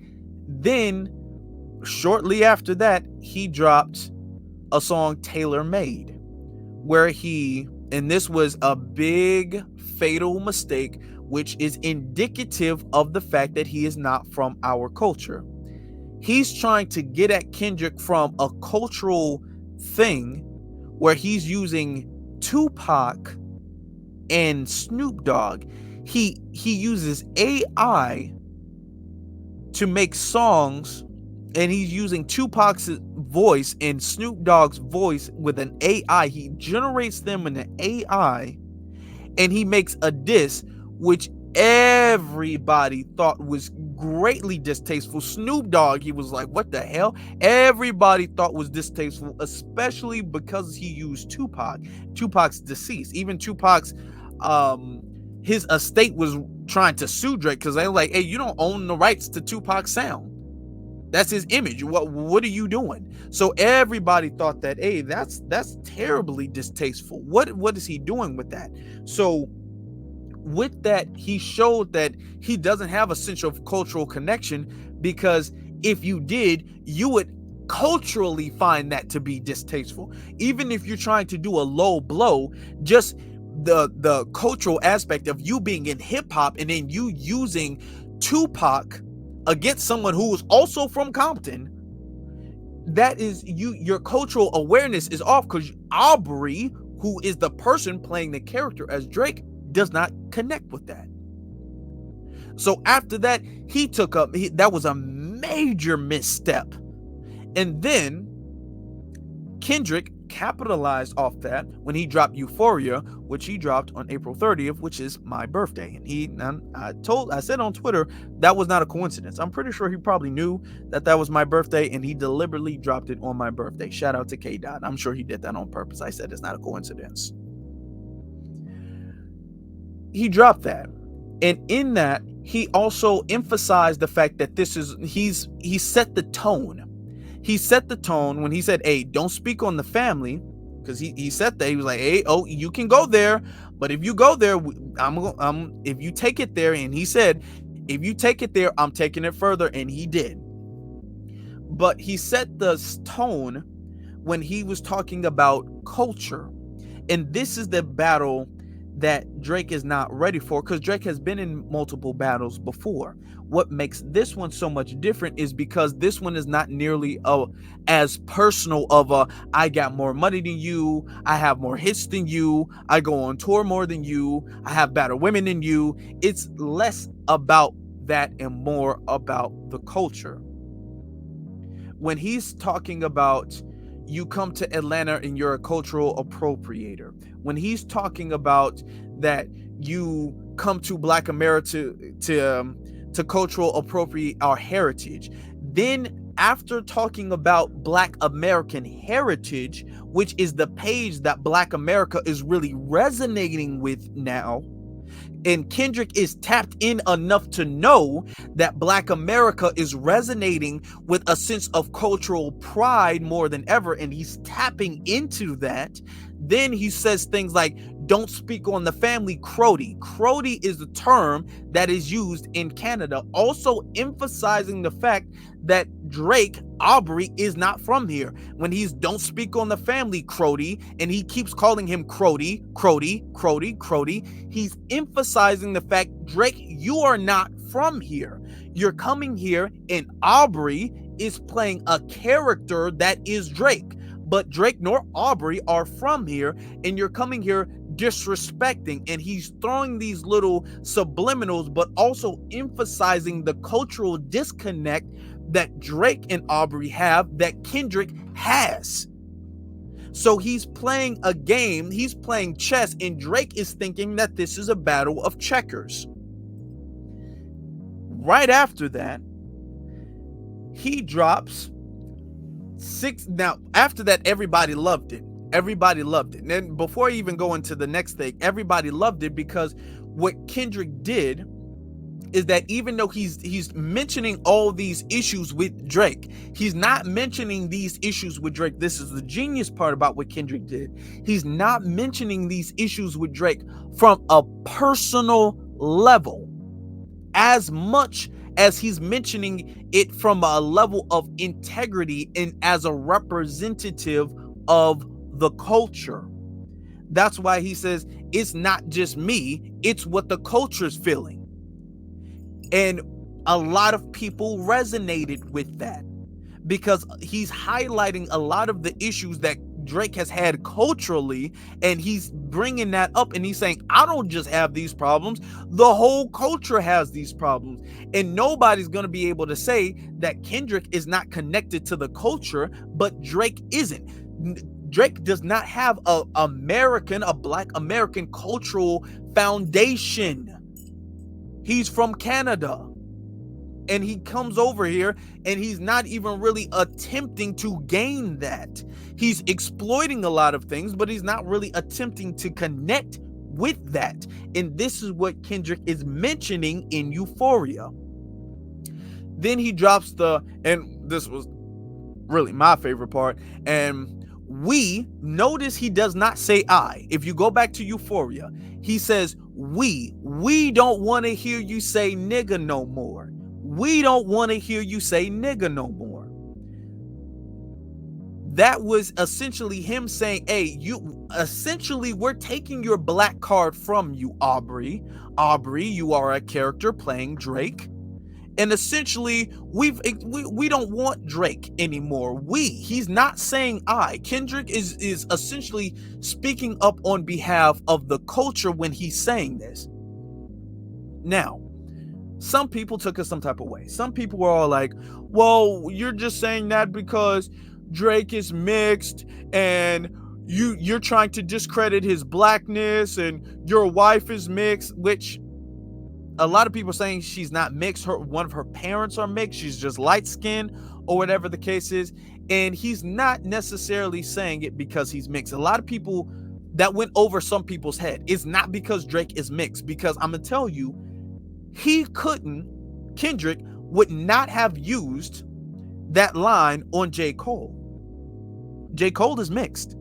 Then shortly after that, he dropped a song, Tailor Made, where and this was a big fatal mistake, which is indicative of the fact that he is not from our culture. He's trying to get at Kendrick from a cultural thing where he's using Tupac and Snoop Dogg. He uses AI to make songs, and he's using Tupac's voice and Snoop Dogg's voice with an AI. He generates them in an AI, and he makes a diss, which everybody thought was greatly distasteful. Snoop Dogg, he was like, what the hell? Everybody thought was distasteful, especially because he used Tupac. Tupac's deceased. Even Tupac's, his estate was trying to sue Drake because they were like, hey, you don't own the rights to Tupac's sound. That's his image. What are you doing? So everybody thought that, hey, that's terribly distasteful. What is he doing with that? So with that, he showed that he doesn't have a sense of cultural connection, because if you did, you would culturally find that to be distasteful. Even if you're trying to do a low blow, just the cultural aspect of you being in hip hop and then you using Tupac against someone who is also from Compton, that is your cultural awareness is off, because Aubrey, who is the person playing the character as Drake, does not connect with that. So after that, he took up, that was a major misstep. And then Kendrick capitalized off that when he dropped Euphoria, which he dropped on April 30th, which is my birthday. And I said on Twitter, that was not a coincidence. I'm pretty sure he probably knew that was my birthday, and he deliberately dropped it on my birthday. Shout out to K Dot. I'm sure he did that on purpose. I said it's not a coincidence. He dropped that. And in that, he also emphasized the fact that he set the tone. He set the tone when he said, hey, don't speak on the family, because he said that. He was like, hey, oh, you can go there, but if you go there, if you take it there, and he said, if you take it there, I'm taking it further, and he did. But he set the tone when he was talking about culture. And this is the battle that Drake is not ready for, because Drake has been in multiple battles before. What makes this one so much different is because this one is not nearly as personal of a, I got more money than you, I have more hits than you, I go on tour more than you, I have better women than you. It's less about that and more about the culture. When he's talking about, you come to Atlanta and you're a cultural appropriator, when he's talking about that you come to Black America to cultural appropriate our heritage, then after talking about Black American heritage, which is the page that Black America is really resonating with now, and Kendrick is tapped in enough to know that Black America is resonating with a sense of cultural pride more than ever, and he's tapping into that. Then he says things like, don't speak on the family, Crody. Crody is the term that is used in Canada, also emphasizing the fact that Drake, Aubrey, is not from here. When he's don't speak on the family, Crody, and he keeps calling him Crody, Crody, Crody, Crody, he's emphasizing the fact, Drake, you are not from here. You're coming here, and Aubrey is playing a character that is Drake. But Drake nor Aubrey are from here, and you're coming here disrespecting. And he's throwing these little subliminals, but also emphasizing the cultural disconnect that Drake and Aubrey have that Kendrick has. So he's playing a game, he's playing chess, and Drake is thinking that this is a battle of checkers. Right after that, he drops six. Now, after that, everybody loved it. Everybody loved it. And then before I even go into the next thing, everybody loved it because what Kendrick did is that even though he's mentioning all these issues with Drake, he's not mentioning these issues with Drake. This is the genius part about what Kendrick did. He's not mentioning these issues with Drake from a personal level as much as he's mentioning it from a level of integrity and as a representative of the culture. That's why he says, it's not just me, it's what the culture's feeling. And a lot of people resonated with that because he's highlighting a lot of the issues that Drake has had culturally, and he's bringing that up, and he's saying, I don't just have these problems, the whole culture has these problems. And nobody's going to be able to say that Kendrick is not connected to the culture, but Drake isn't. Drake does not have a Black American cultural foundation. He's from Canada, and he comes over here and he's not even really attempting to gain that. He's exploiting a lot of things, but he's not really attempting to connect with that. And this is what Kendrick is mentioning in Euphoria. Then he drops and this was really my favorite part, and we notice he does not say I. If you go back to Euphoria, he says we don't want to hear you say nigga no more. We don't want to hear you say nigga no more. That was essentially him saying, hey, we're taking your black card from you, Aubrey. Aubrey, you are a character playing Drake. And essentially, we don't want Drake anymore. He's not saying I. Kendrick is essentially speaking up on behalf of the culture when he's saying this. Now, some people took it some type of way. Some people were all like, well, you're just saying that because Drake is mixed and you're trying to discredit his blackness, and your wife is mixed, which a lot of people are saying she's not mixed. One of her parents are mixed. She's just light skinned or whatever the case is. And he's not necessarily saying it because he's mixed. A lot of people, that went over some people's head. It's not because Drake is mixed, because I'm going to tell you, Kendrick would not have used that line on J. Cole. J. Cole is mixed.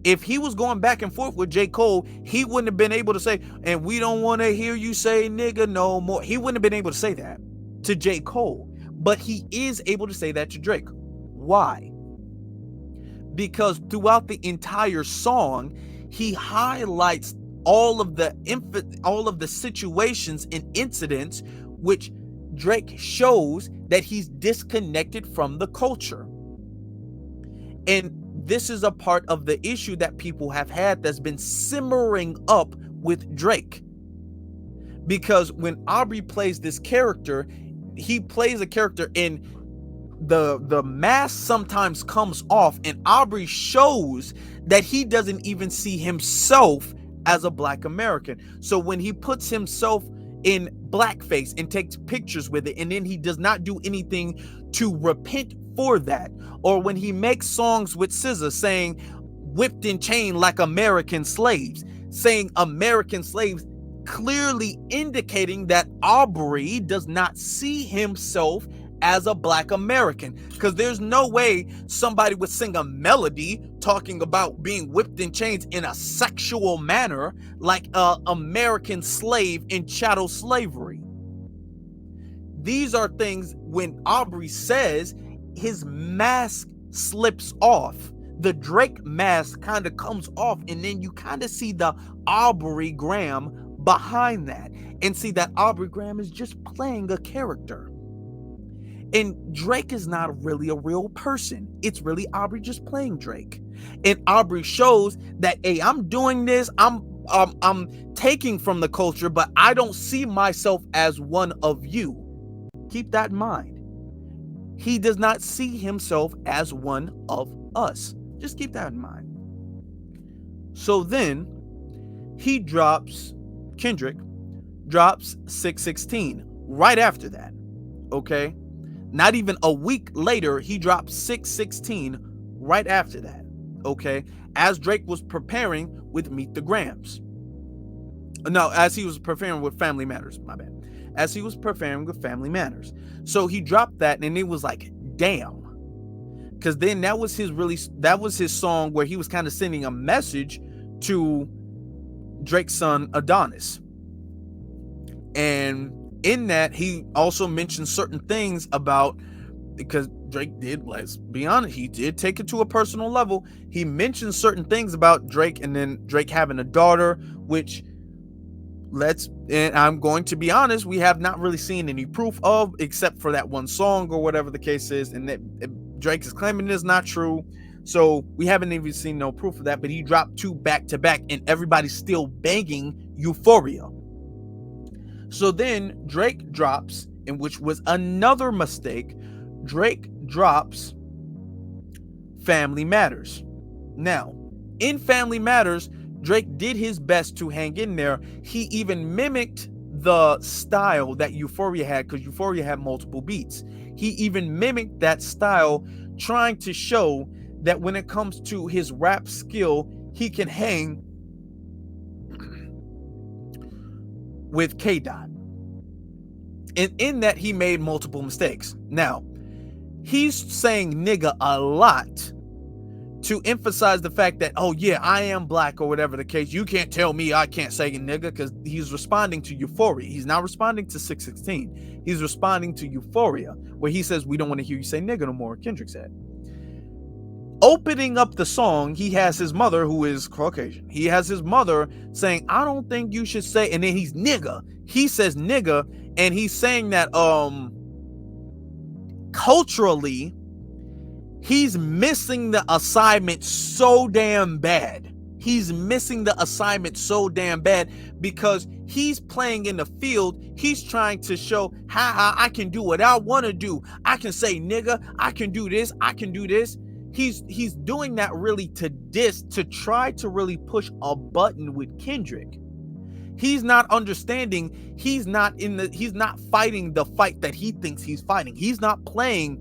If he was going back and forth with J. Cole, he wouldn't have been able to say, and we don't want to hear you say nigga no more. He wouldn't have been able to say that to J. Cole. But he is able to say that to Drake. Why? Because throughout the entire song, he highlights all of the situations and incidents which Drake shows that he's disconnected from the culture. And this is a part of the issue that people have had that's been simmering up with Drake. Because when Aubrey plays this character, he plays a character in the mask sometimes comes off, and Aubrey shows that he doesn't even see himself as a Black American. So when he puts himself in blackface and takes pictures with it, and then he does not do anything to repent for that, or when he makes songs with SZA saying whipped and chained like American slaves, saying American slaves, clearly indicating that Aubrey does not see himself as a Black American, because there's no way somebody would sing a melody talking about being whipped in chains in a sexual manner like a American slave in chattel slavery. These are things when Aubrey says, his mask slips off. The Drake mask kind of comes off, and then you kind of see the Aubrey Graham behind that, and see that Aubrey Graham is just playing a character. And Drake is not really a real person. It's really Aubrey just playing Drake. And Aubrey shows that, hey, I'm doing this, I'm taking from the culture, but I don't see myself as one of you. Keep that in mind. He does not see himself as one of us. Just keep that in mind. So then Kendrick drops 616 right after that. Okay? Not even a week later, he dropped 616 right after that. Okay? As Drake was preparing with Meet the Grams. No, as he was preparing with Family Matters, my bad. As he was preparing with Family Matters. So he dropped that, and it was like, damn. Because then that was his song where he was kind of sending a message to Drake's son Adonis. And in that, he also mentioned certain things about, because Drake did, let's be honest, he did take it to a personal level. He mentioned certain things about Drake, and then Drake having a daughter, which and I'm going to be honest, we have not really seen any proof of, except for that one song or whatever the case is, and that Drake is claiming is not true. So we haven't even seen no proof of that, but he dropped 2 back to back, and everybody's still banging Euphoria. So then Drake drops, and which was another mistake, Drake drops Family Matters. Now, in Family Matters, Drake did his best to hang in there. He even mimicked the style that Euphoria had, because Euphoria had multiple beats. He even mimicked that style, trying to show that when it comes to his rap skill, he can hang with K-Dot. And in that, he made multiple mistakes. Now, he's saying nigga a lot to emphasize the fact that, oh yeah, I am Black or whatever the case. You can't tell me I can't say nigga, because he's responding to Euphoria. He's not responding to 616. He's responding to Euphoria, where he says, we don't want to hear you say nigga no more, Kendrick said. Opening up the song, he has his mother, who is Caucasian. He has his mother saying, I don't think you should say, and then he's nigga. He says nigga, and he's saying that culturally, he's missing the assignment so damn bad. He's missing the assignment so damn bad because he's playing in the field. He's trying to show, haha, I can do what I want to do. I can say nigga, I can do this, I can do this. He's doing that really to try to really push a button with Kendrick. He's not understanding. He's not fighting the fight that he thinks he's fighting. He's not playing.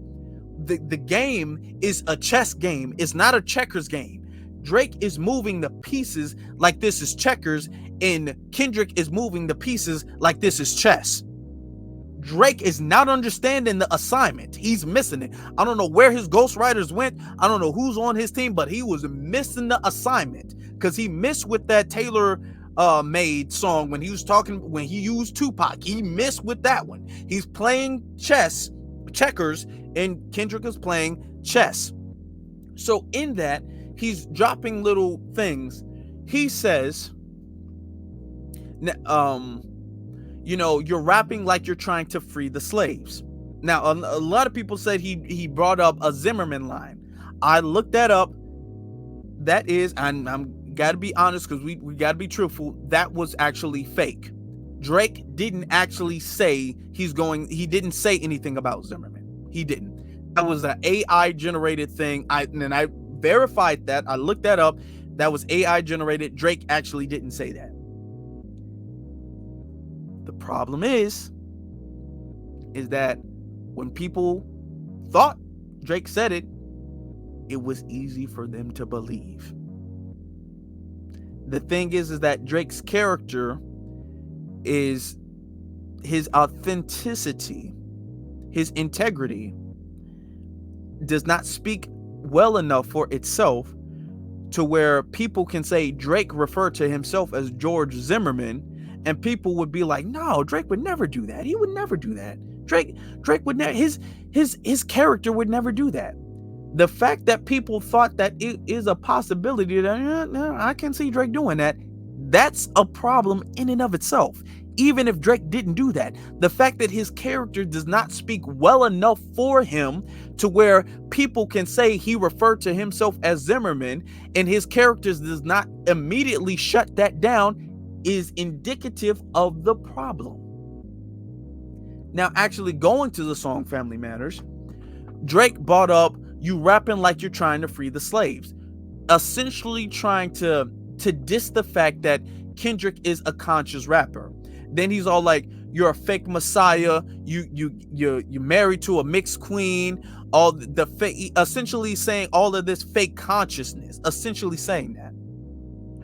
The game is a chess game. It's not a checkers game. Drake is moving the pieces like this is checkers, and Kendrick is moving the pieces like this is chess. Drake is not understanding the assignment. He's missing it. I don't know where his ghostwriters went. I don't know who's on his team, but he was missing the assignment, because he missed with that Taylor made song when he was talking, when he used Tupac. He missed with that one. He's playing checkers, and Kendrick is playing chess. So in that, he's dropping little things. He says, you're rapping like you're trying to free the slaves. Now, a lot of people said he brought up a Zimmerman line. I looked that up. That is, I'm got to be honest, because we got to be truthful, that was actually fake. Drake didn't actually say he didn't say anything about Zimmerman. He didn't. That was an AI generated thing. I verified that. I looked that up. That was AI generated. Drake actually didn't say that. The problem is that when people thought Drake said it, it was easy for them to believe. The thing is that Drake's character is his authenticity, his integrity does not speak well enough for itself to where people can say Drake referred to himself as George Zimmerman, and people would be like, no, Drake would never do that. He would never do that. Drake would never, his character would never do that. The fact that people thought that it is a possibility that I can see Drake doing that, that's a problem in and of itself. Even if Drake didn't do that, the fact that his character does not speak well enough for him to where people can say he referred to himself as Zimmerman, and his characters does not immediately shut that down, is indicative of the problem. Now, actually going to the song Family Matters, Drake brought up, you rapping like you're trying to free the slaves, essentially trying to diss the fact that Kendrick is a conscious rapper. Then he's all like, you're a fake messiah, you're married to a mixed queen, all the fake, essentially saying all of this fake consciousness, essentially saying that.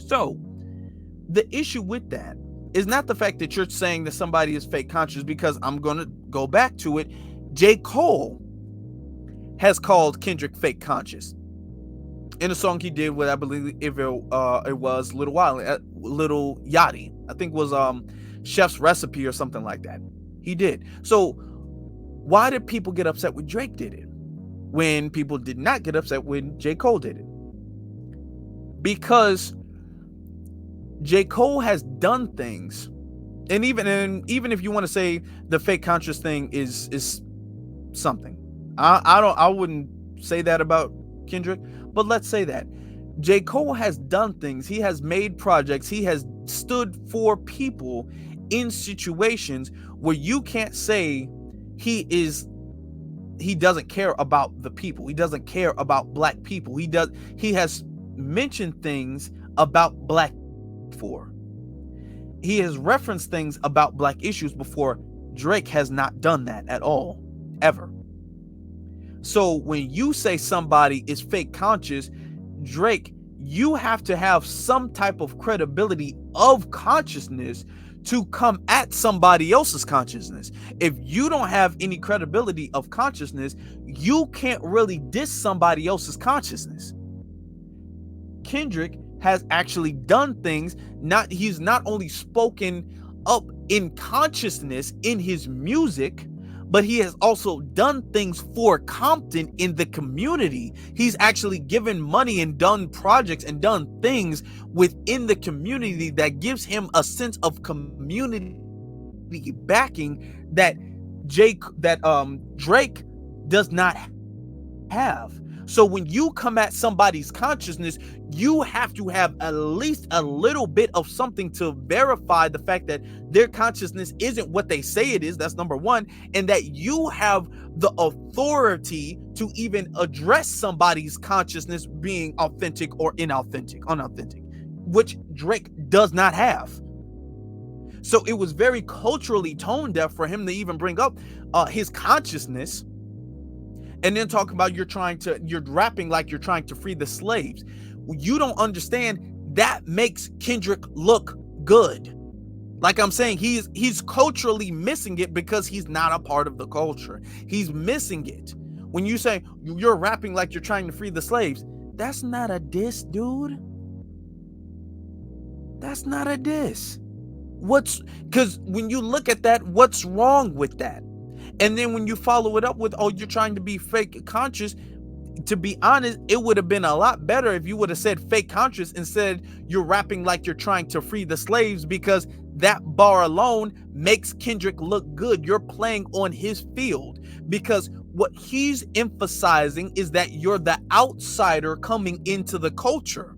So the issue with that is not the fact that you're saying that somebody is fake conscious, because I'm going to go back to it. J. Cole has called Kendrick fake conscious in a song he did with, I believe it was Little Yachty. I think it was Chef's Recipe or something like that. He did. So why did people get upset when Drake did it, when people did not get upset when J. Cole did it? Because J. Cole has done things, and even if you want to say the fake conscious thing is something, I wouldn't say that about Kendrick, but let's say that J. Cole has done things. He has made projects. He has stood for people in situations where you can't say he doesn't care about the people. He doesn't care about black people. He has mentioned things about black before. He has referenced things about black issues before. Drake has not done that at all, ever. So when you say somebody is fake conscious, Drake, you have to have some type of credibility of consciousness to come at somebody else's consciousness. If you don't have any credibility of consciousness, you can't really diss somebody else's consciousness. Kendrick has actually done things. He's not only spoken up in consciousness in his music, but he has also done things for Compton in the community. He's actually given money and done projects and done things within the community that gives him a sense of community backing that Drake does not have. So when you come at somebody's consciousness, you have to have at least a little bit of something to verify the fact that their consciousness isn't what they say it is. That's number one. And that you have the authority to even address somebody's consciousness being authentic or unauthentic, which Drake does not have. So it was very culturally tone deaf for him to even bring up his consciousness. And then talking about you're rapping like you're trying to free the slaves. you don't understand that makes Kendrick look good. Like I'm saying, he's culturally missing it because he's not a part of the culture. He's missing it. When you say you're rapping like you're trying to free the slaves, that's not a diss, dude. That's not a diss. Because when you look at that, what's wrong with that? And then when you follow it up with, oh, you're trying to be fake conscious, to be honest, it would have been a lot better if you would have said fake conscious instead you're rapping like you're trying to free the slaves, because that bar alone makes Kendrick look good. You're playing on his field, because what he's emphasizing is that you're the outsider coming into the culture,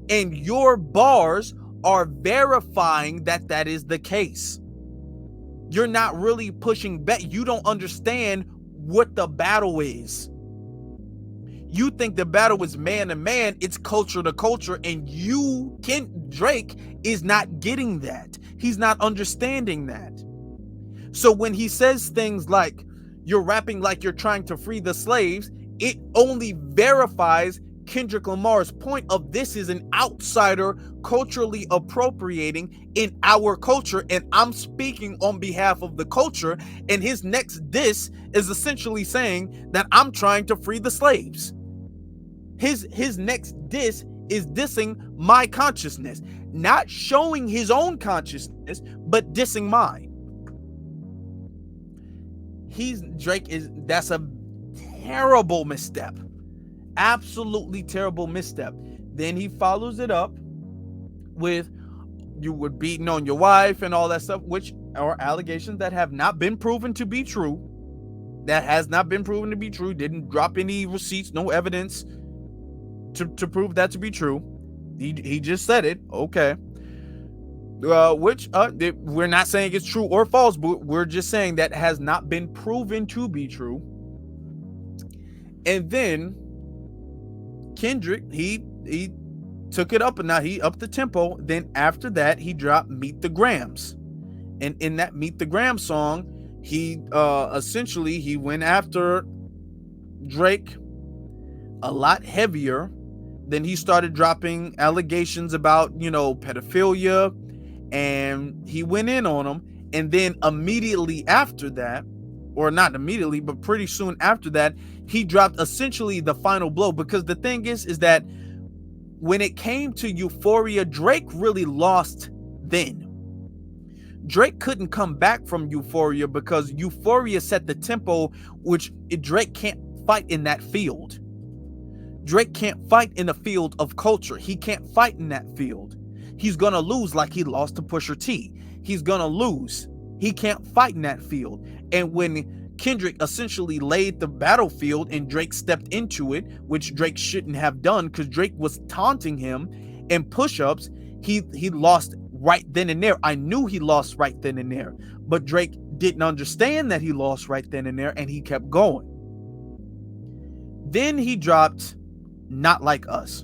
and your bars are verifying that that is the case. You're not really pushing back. You don't understand what the battle is. You think the battle is man to man, it's culture to culture, and Drake is not getting that. He's not understanding that. So when he says things like, you're rapping like you're trying to free the slaves, it only verifies Kendrick Lamar's point of this is an outsider culturally appropriating in our culture, and I'm speaking on behalf of the culture, and his next diss is essentially saying that I'm trying to free the slaves. His next diss is dissing my consciousness, not showing his own consciousness, but dissing mine. That's a terrible misstep. Absolutely terrible misstep. Then he follows it up with, you were beating on your wife and all that stuff, which are allegations that have not been proven to be true. That has not been proven to be true. Didn't drop any receipts, no evidence to prove that to be true. He just said it. Okay. We're not saying it's true or false, but we're just saying that has not been proven to be true. And then Kendrick, he took it up, and now he upped the tempo. Then after that, he dropped Meet the Grams. And in that Meet the Grams song, he essentially he went after Drake a lot heavier. Then he started dropping allegations about, pedophilia, and he went in on him. And then immediately after that, or not immediately, but pretty soon after that, he dropped essentially the final blow. Because the thing is that when it came to Euphoria, Drake really lost then. Drake couldn't come back from Euphoria because Euphoria set the tempo, which Drake can't fight in that field. Drake can't fight in the field of culture. He can't fight in that field. He's going to lose like he lost to Pusha T. He's going to lose. He can't fight in that field. And when Kendrick essentially laid the battlefield and Drake stepped into it, which Drake shouldn't have done because Drake was taunting him in push-ups, he lost right then and there. I knew he lost right then and there, but Drake didn't understand that he lost right then and there, and he kept going. Then he dropped Not Like Us.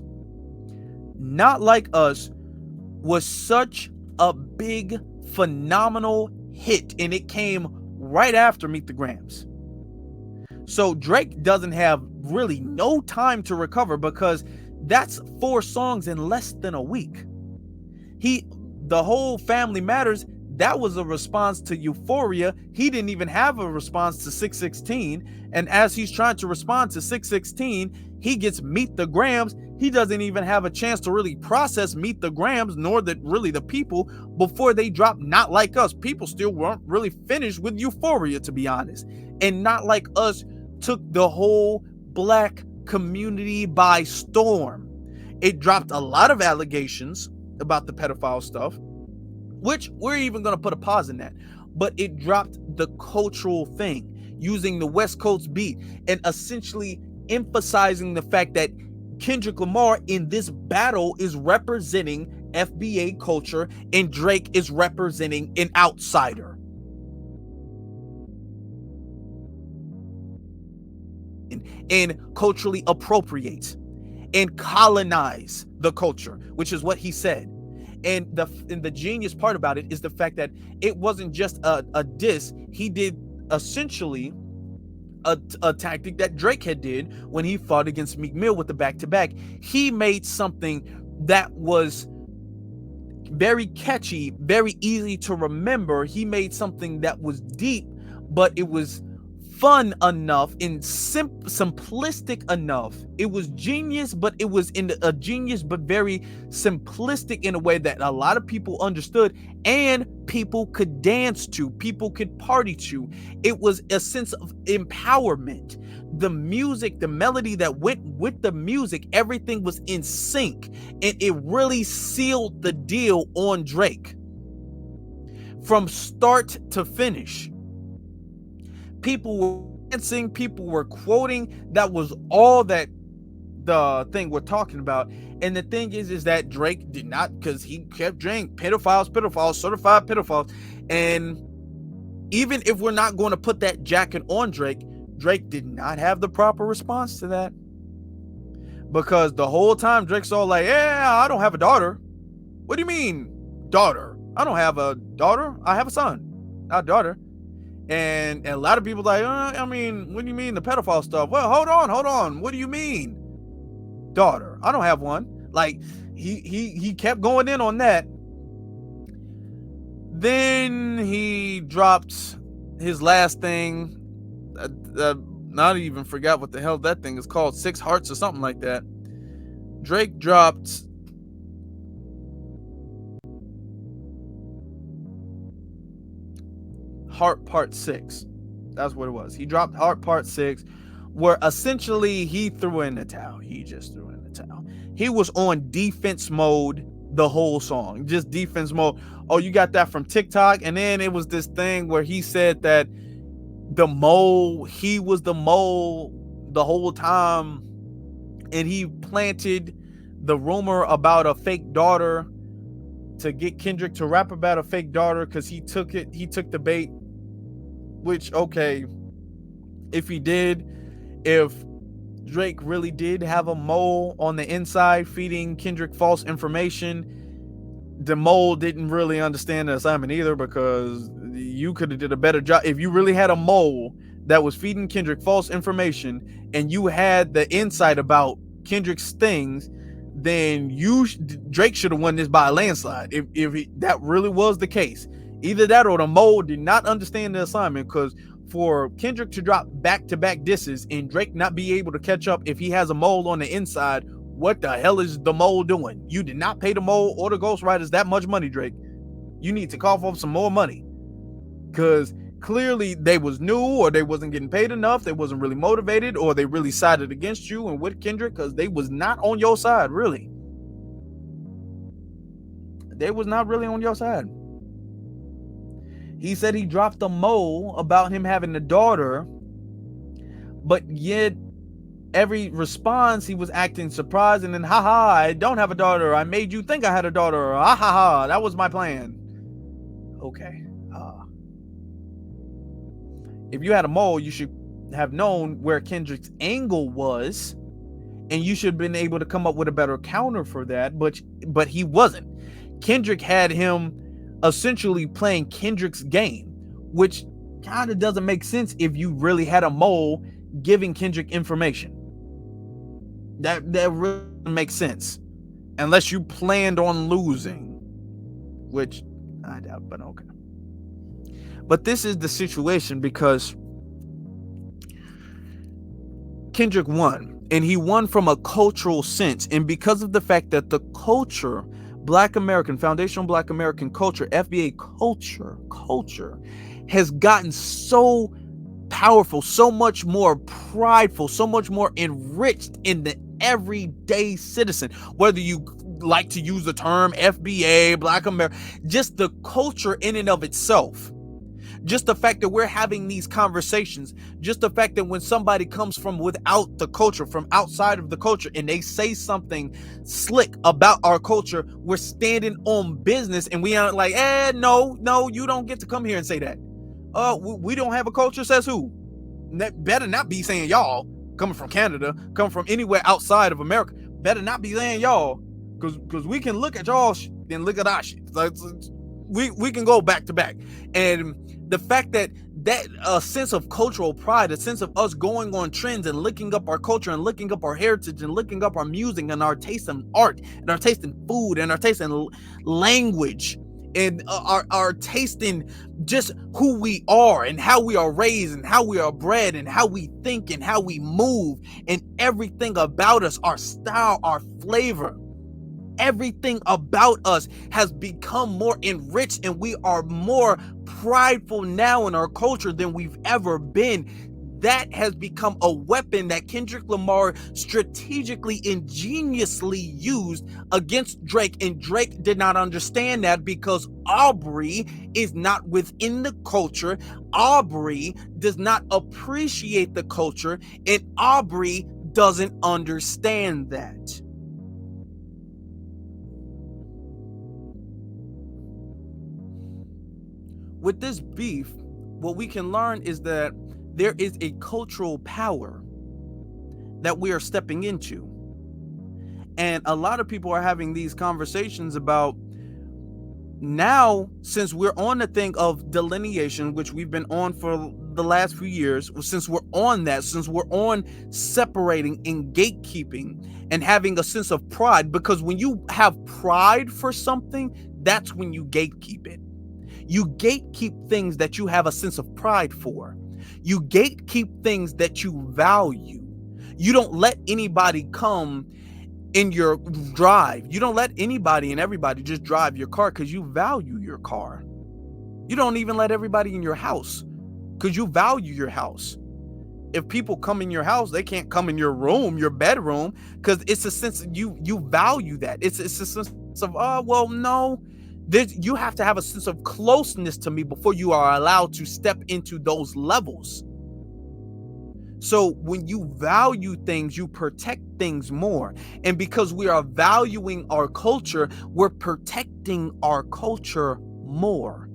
Not Like Us was such a big, phenomenal hit, and it came right after Meet the Grams. So Drake doesn't have really no time to recover, because that's 4 songs in less than a week. The whole Family Matters, that was a response to Euphoria. He didn't even have a response to 616. And as he's trying to respond to 616, he gets Meet the Grams. He doesn't even have a chance to really process Meet the Grams, nor the people, before they drop Not Like Us. People still weren't really finished with Euphoria, to be honest. And Not Like Us took the whole black community by storm. It dropped a lot of allegations about the pedophile stuff, which we're even going to put a pause in that. But it dropped the cultural thing, using the West Coast beat and essentially emphasizing the fact that Kendrick Lamar in this battle is representing FBA culture and Drake is representing an outsider. And culturally appropriate and colonize the culture, which is what he said. And the genius part about it is the fact that it wasn't just a diss. He did essentially a tactic that Drake had did when he fought against Meek Mill with the back-to-back. He made something that was very catchy, very easy to remember. He made something that was deep, but it was fun enough and simplistic enough. It was genius, but it was in a genius but very simplistic in a way that a lot of people understood and people could dance to, people could party to. It was a sense of empowerment. The music, the melody that went with the music, everything was in sync, and it really sealed the deal on Drake from start to finish. People were dancing, people were quoting. That was all that the thing we're talking about. And the thing is that Drake did not, because he kept drinking pedophiles, certified pedophiles. And even if we're not going to put that jacket on Drake did not have the proper response to that. Because the whole time Drake's all like, yeah, I don't have a daughter. What do you mean, daughter? I don't have a daughter. I have a son, not a daughter. And a lot of people like, I mean, what do you mean the pedophile stuff? Well, hold on. What do you mean, daughter? I don't have one. Like, he kept going in on that. Then he dropped his last thing. Not even forgot what the hell that thing is called. 6 Hearts or something like that. Drake dropped Heart Part 6. That's what it was. He dropped Heart Part 6, where essentially he threw in the towel. He just threw in the towel. He was on defense mode the whole song. Just defense mode. Oh, you got that from TikTok? And then it was this thing where he said that the mole, he was the mole the whole time. And he planted the rumor about a fake daughter to get Kendrick to rap about a fake daughter because he took the bait. Which, okay, if he did, if Drake really did have a mole on the inside feeding Kendrick false information, the mole didn't really understand the assignment either, because you could have did a better job. If you really had a mole that was feeding Kendrick false information and you had the insight about Kendrick's things, then Drake should have won this by a landslide. If that really was the case. Either that or the mole did not understand the assignment, because for Kendrick to drop back-to-back disses and Drake not be able to catch up if he has a mole on the inside, what the hell is the mole doing? You did not pay the mole or the ghostwriters that much money, Drake. You need to cough up some more money, because clearly they was new, or they wasn't getting paid enough, they wasn't really motivated, or they really sided against you and with Kendrick, because they was not on your side, really. They was not really on your side. He said he dropped a mole about him having a daughter, but yet every response he was acting surprised, and then, haha, I don't have a daughter. I made you think I had a daughter. Ha ha ha, that was my plan. Okay. If you had a mole, you should have known where Kendrick's angle was, and you should have been able to come up with a better counter for that, but he wasn't. Kendrick had him essentially playing Kendrick's game, which kind of doesn't make sense if you really had a mole giving Kendrick information. That really makes sense, unless you planned on losing, which I doubt, but okay. But this is the situation, because Kendrick won, and he won from a cultural sense, and because of the fact that the culture, Black American, foundational Black American culture, FBA culture has gotten so powerful, so much more prideful, so much more enriched in the everyday citizen. Whether you like to use the term FBA, Black America, just the culture in and of itself. Just the fact that we're having these conversations, just the fact that when somebody comes from without the culture, from outside of the culture, and they say something slick about our culture, we're standing on business, and we aren't like, no, you don't get to come here and say that. We don't have a culture, says who? That better not be saying y'all, coming from Canada, coming from anywhere outside of America, better not be saying y'all, because we can look at y'all and look at our shit. Like, we can go back to back. And the fact that that a sense of cultural pride, a sense of us going on trends and looking up our culture and looking up our heritage and looking up our music and our taste in art and our taste in food and our taste in language and our taste in just who we are and how we are raised and how we are bred and how we think and how we move and everything about us, our style, our flavor. Everything about us has become more enriched, and we are more prideful now in our culture than we've ever been. That has become a weapon that Kendrick Lamar strategically, ingeniously used against Drake, and Drake did not understand that because Aubrey is not within the culture. Aubrey does not appreciate the culture, and Aubrey doesn't understand that. With this beef, what we can learn is that there is a cultural power that we are stepping into. And a lot of people are having these conversations about now, since we're on the thing of delineation, which we've been on for the last few years, since we're on that, since we're on separating and gatekeeping and having a sense of pride, because when you have pride for something, that's when you gatekeep it. You gatekeep things that you have a sense of pride for. You gatekeep things that you value. You don't let anybody come in your drive. You don't let anybody and everybody just drive your car because you value your car. You don't even let everybody in your house because you value your house. If people come in your house, they can't come in your room, your bedroom, because it's a sense of you value that. It's a sense of, oh, well, no. You have to have a sense of closeness to me before you are allowed to step into those levels. So when you value things, you protect things more. And because we are valuing our culture, we're protecting our culture more.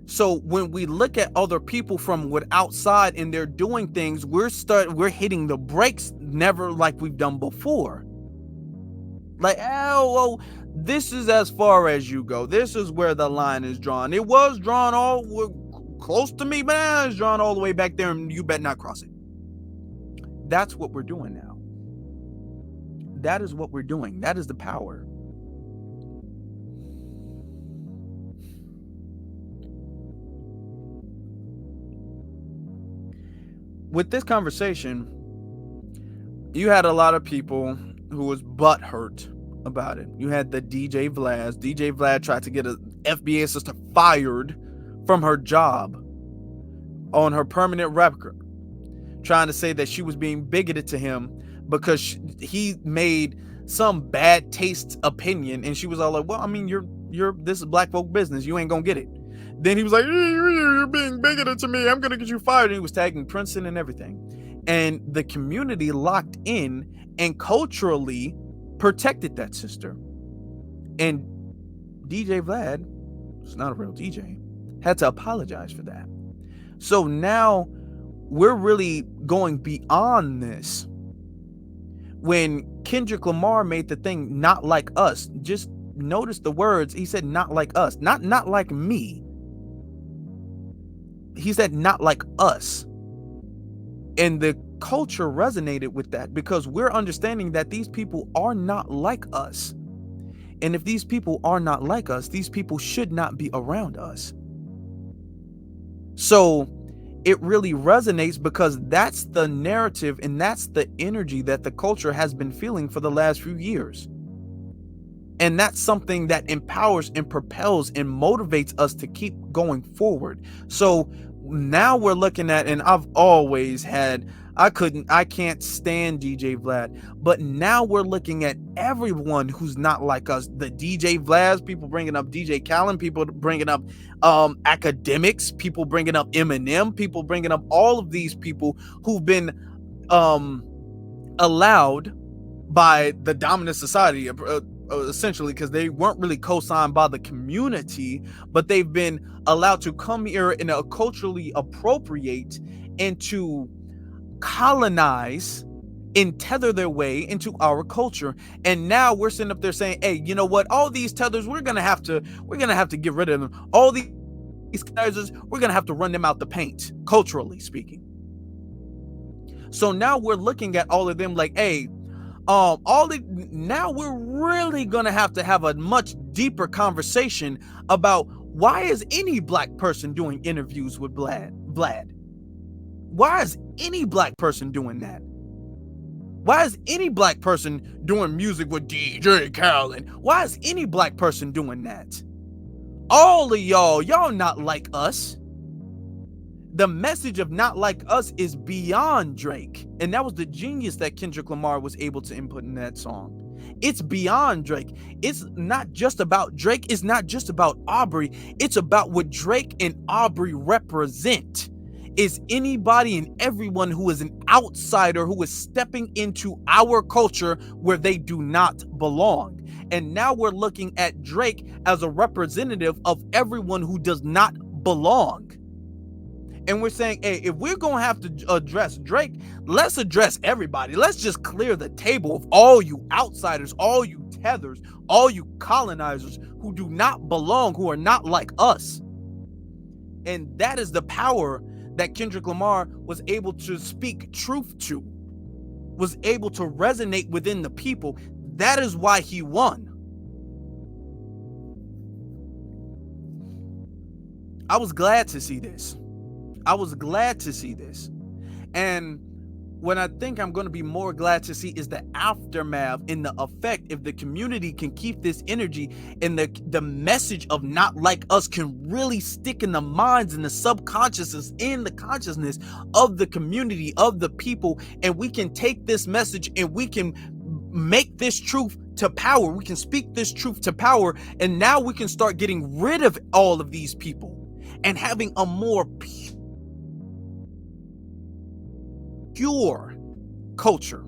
So when we look at other people from outside and they're doing things, we're hitting the brakes, never like we've done before. Like, oh, well, this is as far as you go. This is where the line is drawn. It was drawn all close to me, but now it's drawn all the way back there, and you better not cross it. That's what we're doing now. That is what we're doing. That is the power. With this conversation, you had a lot of people who was butthurt about it. You had the DJ Vlad. DJ Vlad tried to get a FBI sister fired from her job on her permanent record, trying to say that she was being bigoted to him because he made some bad taste opinion, and she was all like, well, I mean, this is black folk business, you ain't gonna get it. Then he was like, you're being bigoted to me, I'm gonna get you fired. And he was tagging Princeton and everything, and the community locked in and culturally protected that sister. And DJ Vlad, who's not a real DJ, had to apologize for that. So now we're really going beyond this. When Kendrick Lamar made the thing "Not Like Us," just notice the words. He said "not like us," not like me. He said "not like us." And the culture resonated with that because we're understanding that these people are not like us. And if these people are not like us, these people should not be around us. So it really resonates because that's the narrative and that's the energy that the culture has been feeling for the last few years. And that's something that empowers and propels and motivates us to keep going forward. So now we're looking at, and I've always had, I can't stand DJ Vlad, but now we're looking at everyone who's not like us. The DJ Vlads, people bringing up DJ Khaled, people bringing up academics, people bringing up Eminem, people bringing up all of these people who've been allowed by the dominant society, essentially, because they weren't really co-signed by the community, but they've been allowed to come here and culturally appropriate and to colonize and tether their way into our culture. And now we're sitting up there saying, hey, you know what, all these tethers, we're gonna have to get rid of them. All these these colonizers, we're going to have to run them out the paint, culturally speaking. So now we're looking at all of them like, hey, now we're really going to have a much deeper conversation about why is any black person doing interviews with Vlad? Why is any black person doing that? Why is any black person doing music with DJ Khaled? Why is any black person doing that? All of y'all not like us. The message of not like us is beyond Drake. And that was the genius that Kendrick Lamar was able to input in that song. It's beyond Drake. It's not just about Drake. It's not just about Aubrey. It's about what Drake and Aubrey represent. Is anybody and everyone who is an outsider who is stepping into our culture where they do not belong. And now we're looking at Drake as a representative of everyone who does not belong. And we're saying, hey, if we're going to have to address Drake, let's address everybody. Let's just clear the table of all you outsiders, all you tethers, all you colonizers who do not belong, who are not like us. And that is the power that Kendrick Lamar was able to speak truth to, was able to resonate within the people. That is why he won. I was glad to see this. And what I think I'm going to be more glad to see is the aftermath and the effect. If the community can keep this energy and the message of not like us can really stick in the minds and the subconsciouses and the consciousness of the community, of the people, and we can take this message and we can make this truth to power. We can speak this truth to power, and now we can start getting rid of all of these people and having a more pure culture.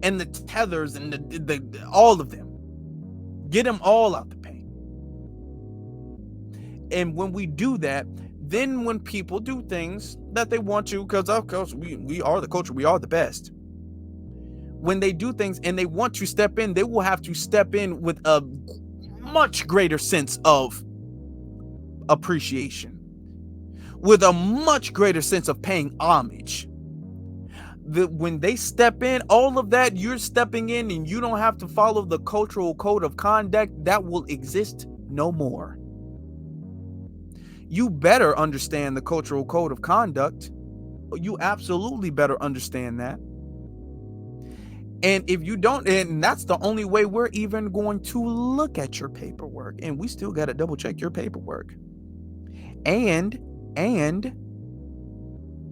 And the tethers and the all of them, get them all out the paint. And when we do that, then when people do things that they want to, because of course we are the culture, we are the best. When they do things and they want to step in, they will have to step in with a much greater sense of appreciation, with a much greater sense of paying homage. When they step in, all of that, you're stepping in and you don't have to follow the cultural code of conduct that will exist no more. You better understand the cultural code of conduct. You absolutely better understand that. And if you don't, and that's the only way we're even going to look at your paperwork, and we still got to double check your paperwork. And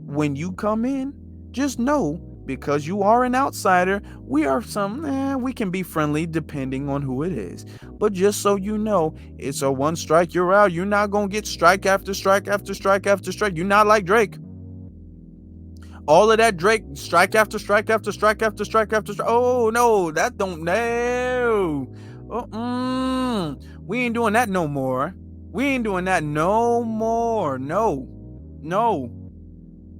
when you come in, just know, because you are an outsider, we can be friendly depending on who it is. But just so you know, it's a one strike, you're out. You're not going to get strike after strike after strike after strike. You're not like Drake. All of that Drake, strike after strike after strike after strike after strike. Oh, no, that don't, no. We ain't doing that no more. We ain't doing that no more. No.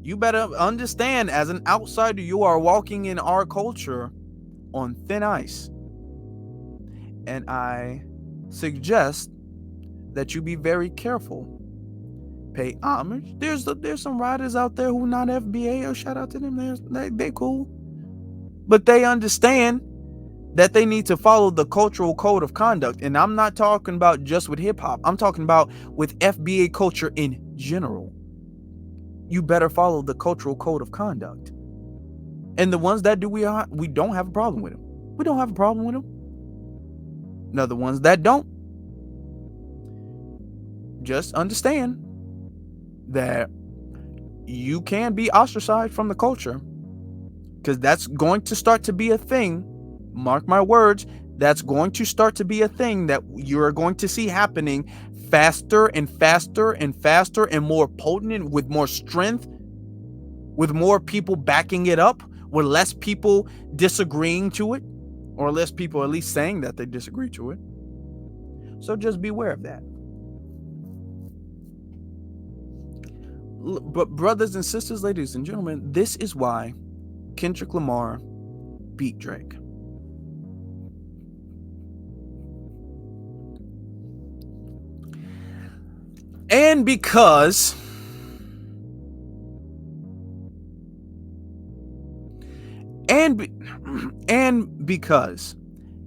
You better understand, as an outsider, you are walking in our culture on thin ice. And I suggest that you be very careful. Pay homage. There's some writers out there who not FBA. Oh, shout out to them. They cool. But they understand that they need to follow the cultural code of conduct. And I'm not talking about just with hip hop. I'm talking about with FBA culture in general. You better follow the cultural code of conduct. And the ones that do, we don't have a problem with them. We don't have a problem with them. Now, the ones that don't, just understand that you can be ostracized from the culture, because that's going to start to be a thing. Mark my words, that's going to start to be a thing that you're going to see happening faster and faster and faster and more potent and with more strength, with more people backing it up, with less people disagreeing to it, or less people at least saying that they disagree to it. So just beware of that. But brothers and sisters, ladies and gentlemen, this is why Kendrick Lamar beat Drake. And because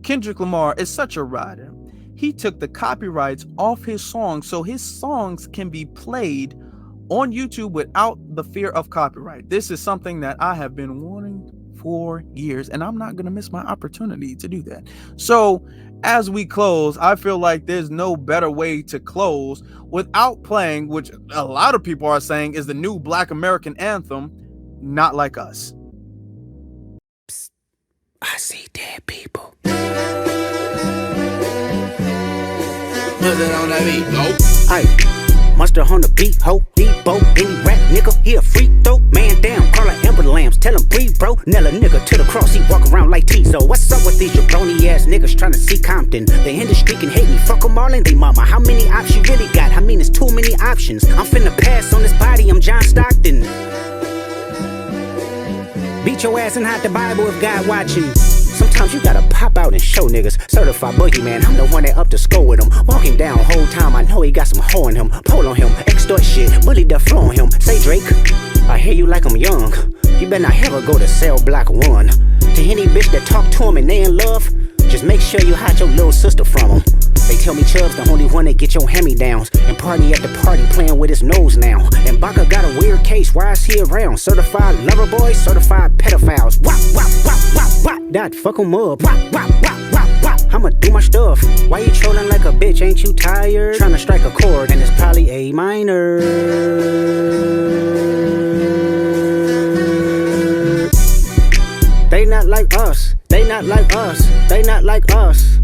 Kendrick Lamar is such a rider, he took the copyrights off his songs so his songs can be played on YouTube without the fear of copyright. This is something that I have been wanting for years, and I'm not going to miss my opportunity to do that. So as we close, I feel like there's no better way to close without playing, which a lot of people are saying is the new Black American anthem, Not Like Us. Psst, I see dead people. On that beat, nope. Aye, monster on the beat, ho, Debo, any rap nigga, he a freak though. Man down, call her Amber Lambs, tell him breathe, bro. Nail a nigga to the cross, he walk around like Tizo. What's up with these jabroni ass niggas trying to see Compton? The industry can hate me, fuck them all and they mama. How many options you really got? I mean, it's too many options. I'm finna pass on this body, I'm John Stockton. Beat your ass and hide the Bible if God watching. Sometimes you gotta pop out and show niggas. Certified boogeyman, I'm the one that up to score with him. Walk him down whole time, I know he got some hoe in him. Pull on him, extort shit, bully the flow on him. Say Drake, I hear you like I'm young. You better not ever go to cell block 1. To any bitch that talk to him and they in love, just make sure you hide your little sister from him. They tell me Chubb's the only one that get your hand-me-downs and party at the party playing with his nose now. And Baka got a weird case, why is he around? Certified lover boys, certified pedophiles. Wop, wop, wop, wop, wop. That fuck him up. Wop, wop, wop, wop, wop. I'ma do my stuff. Why you trolling like a bitch? Ain't you tired? Trying to strike a chord and it's probably A minor. They not like us. They not like us. They not like us.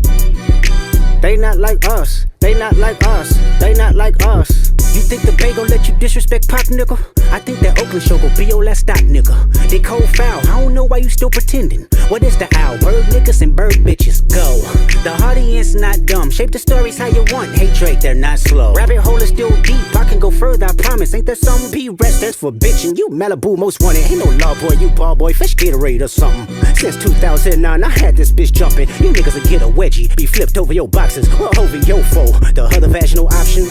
They not like us, they not like us, they not like us. You think the Bay gon' let you disrespect Pop, nigga? I think that Oakland show gon' be your last stop, nigga. They cold foul, I don't know why you still pretending. What is the owl? Bird niggas and bird bitches, go. The audience not dumb, shape the stories how you want. Hey Drake, they're not slow. Rabbit hole is still deep, I can go further, I promise. Ain't there some P-rest that's for bitchin'? You Malibu most wanted, ain't no law boy, you ball boy, fish Gatorade or something. Since 2009, I had this bitch jumping. You niggas will get a wedgie, be flipped over your boxes, or over your foe. The other vaginal option,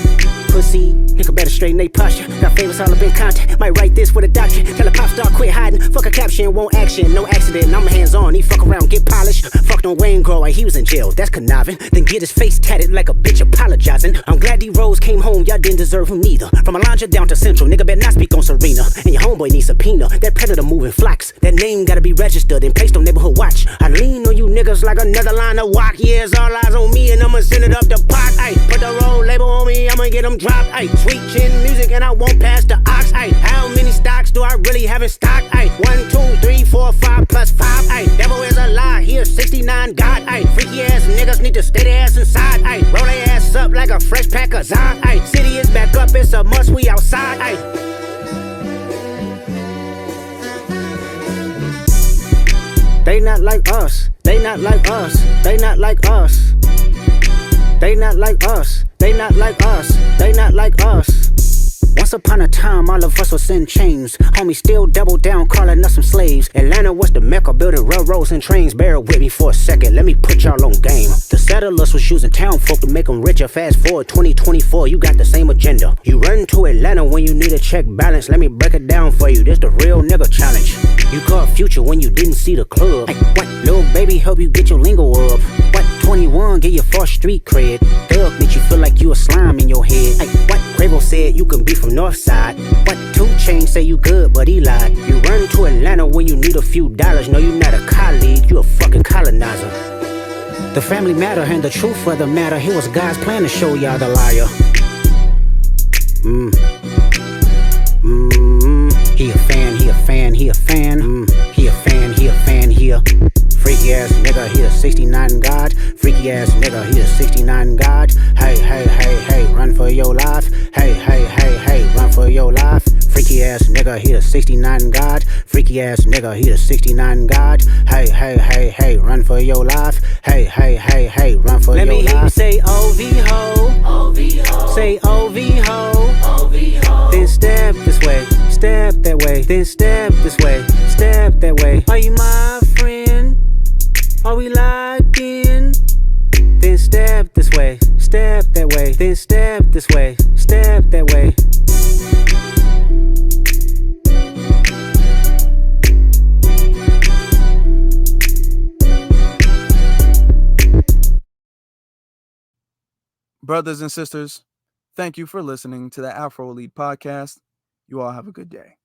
pussy, nigga better straighten they posture. Got favors all up in contact, might write this with a doctor. Tell a pop star quit hiding, fuck a caption, won't action. No accident, I'm hands on, he fuck around, get polished. Fucked on Wayne Grow, he was in jail, that's conniving. Then get his face tatted like a bitch apologizing. I'm glad D-Rose came home, y'all didn't deserve him neither. From Alondra down to Central, nigga better not speak on Serena. And your homeboy needs subpoena, that predator moving flocks. That name gotta be registered and placed on neighborhood watch. I lean on you niggas like another line of walk. Yeah, it's all eyes on me and I'ma send it up the pot. Ay, put the roll label on me, I'ma get them dropped. Ay, sweet chin music and I won't pass the ox. Ay, how many stocks do I really have in stock? Ay, 1, 2, 3, 4, 5 plus 5. Ay, devil is a lie, he is 69 God. Ay, freaky ass niggas need to stay their ass inside. Ay, roll their ass up like a fresh pack of Zod. Ay, city is back up, it's a must, we outside. Ay. They not like us, they not like us, they not like us. They not like us, they not like us, they not like us. Once upon a time, all of us was in chains. Homie still double down, calling us some slaves. Atlanta was the mecca, building railroads and trains. Bear with me for a second, let me put y'all on game. The settlers was using town folk to make them richer. Fast forward 2024, you got the same agenda. You run to Atlanta when you need a check balance. Let me break it down for you, this the real nigga challenge. You caught Future when you didn't see the club. Ay, what, little baby, help you get your lingo up. What, 21, get your first street cred. Thug make you feel like you a slime in your head. Ay, what, Quavo said you can be from Northside. What, 2 Chainz say you good, but he lied. You run to Atlanta when you need a few dollars. No, you not a colleague, you a fucking colonizer. The family matter and the truth of the matter. Here was God's plan to show y'all the liar. He a fan, he a fan, he a fan. He a fan, he a fan, he a freaky ass nigga, he a 69 God. Freaky ass nigga, he a 69 God. Hey, hey, hey, hey, run for your life. Hey, hey, hey, hey, run for your life. Freaky ass nigga, he a 69 God. Freaky ass nigga, he a 69 God. Hey, hey, hey, hey, run for your life. Hey, hey, hey, hey, run for your life. Let me hear you say OV-ho. OV-ho. Say OV-ho. OV-ho. Then step this way, step that way. Then step this way, step that way. Are you my friend? Are we locked in? Then step stab this way, stab that way, then stab this way, stab that way. Brothers and sisters, thank you for listening to the Afro Elite podcast. You all have a good day.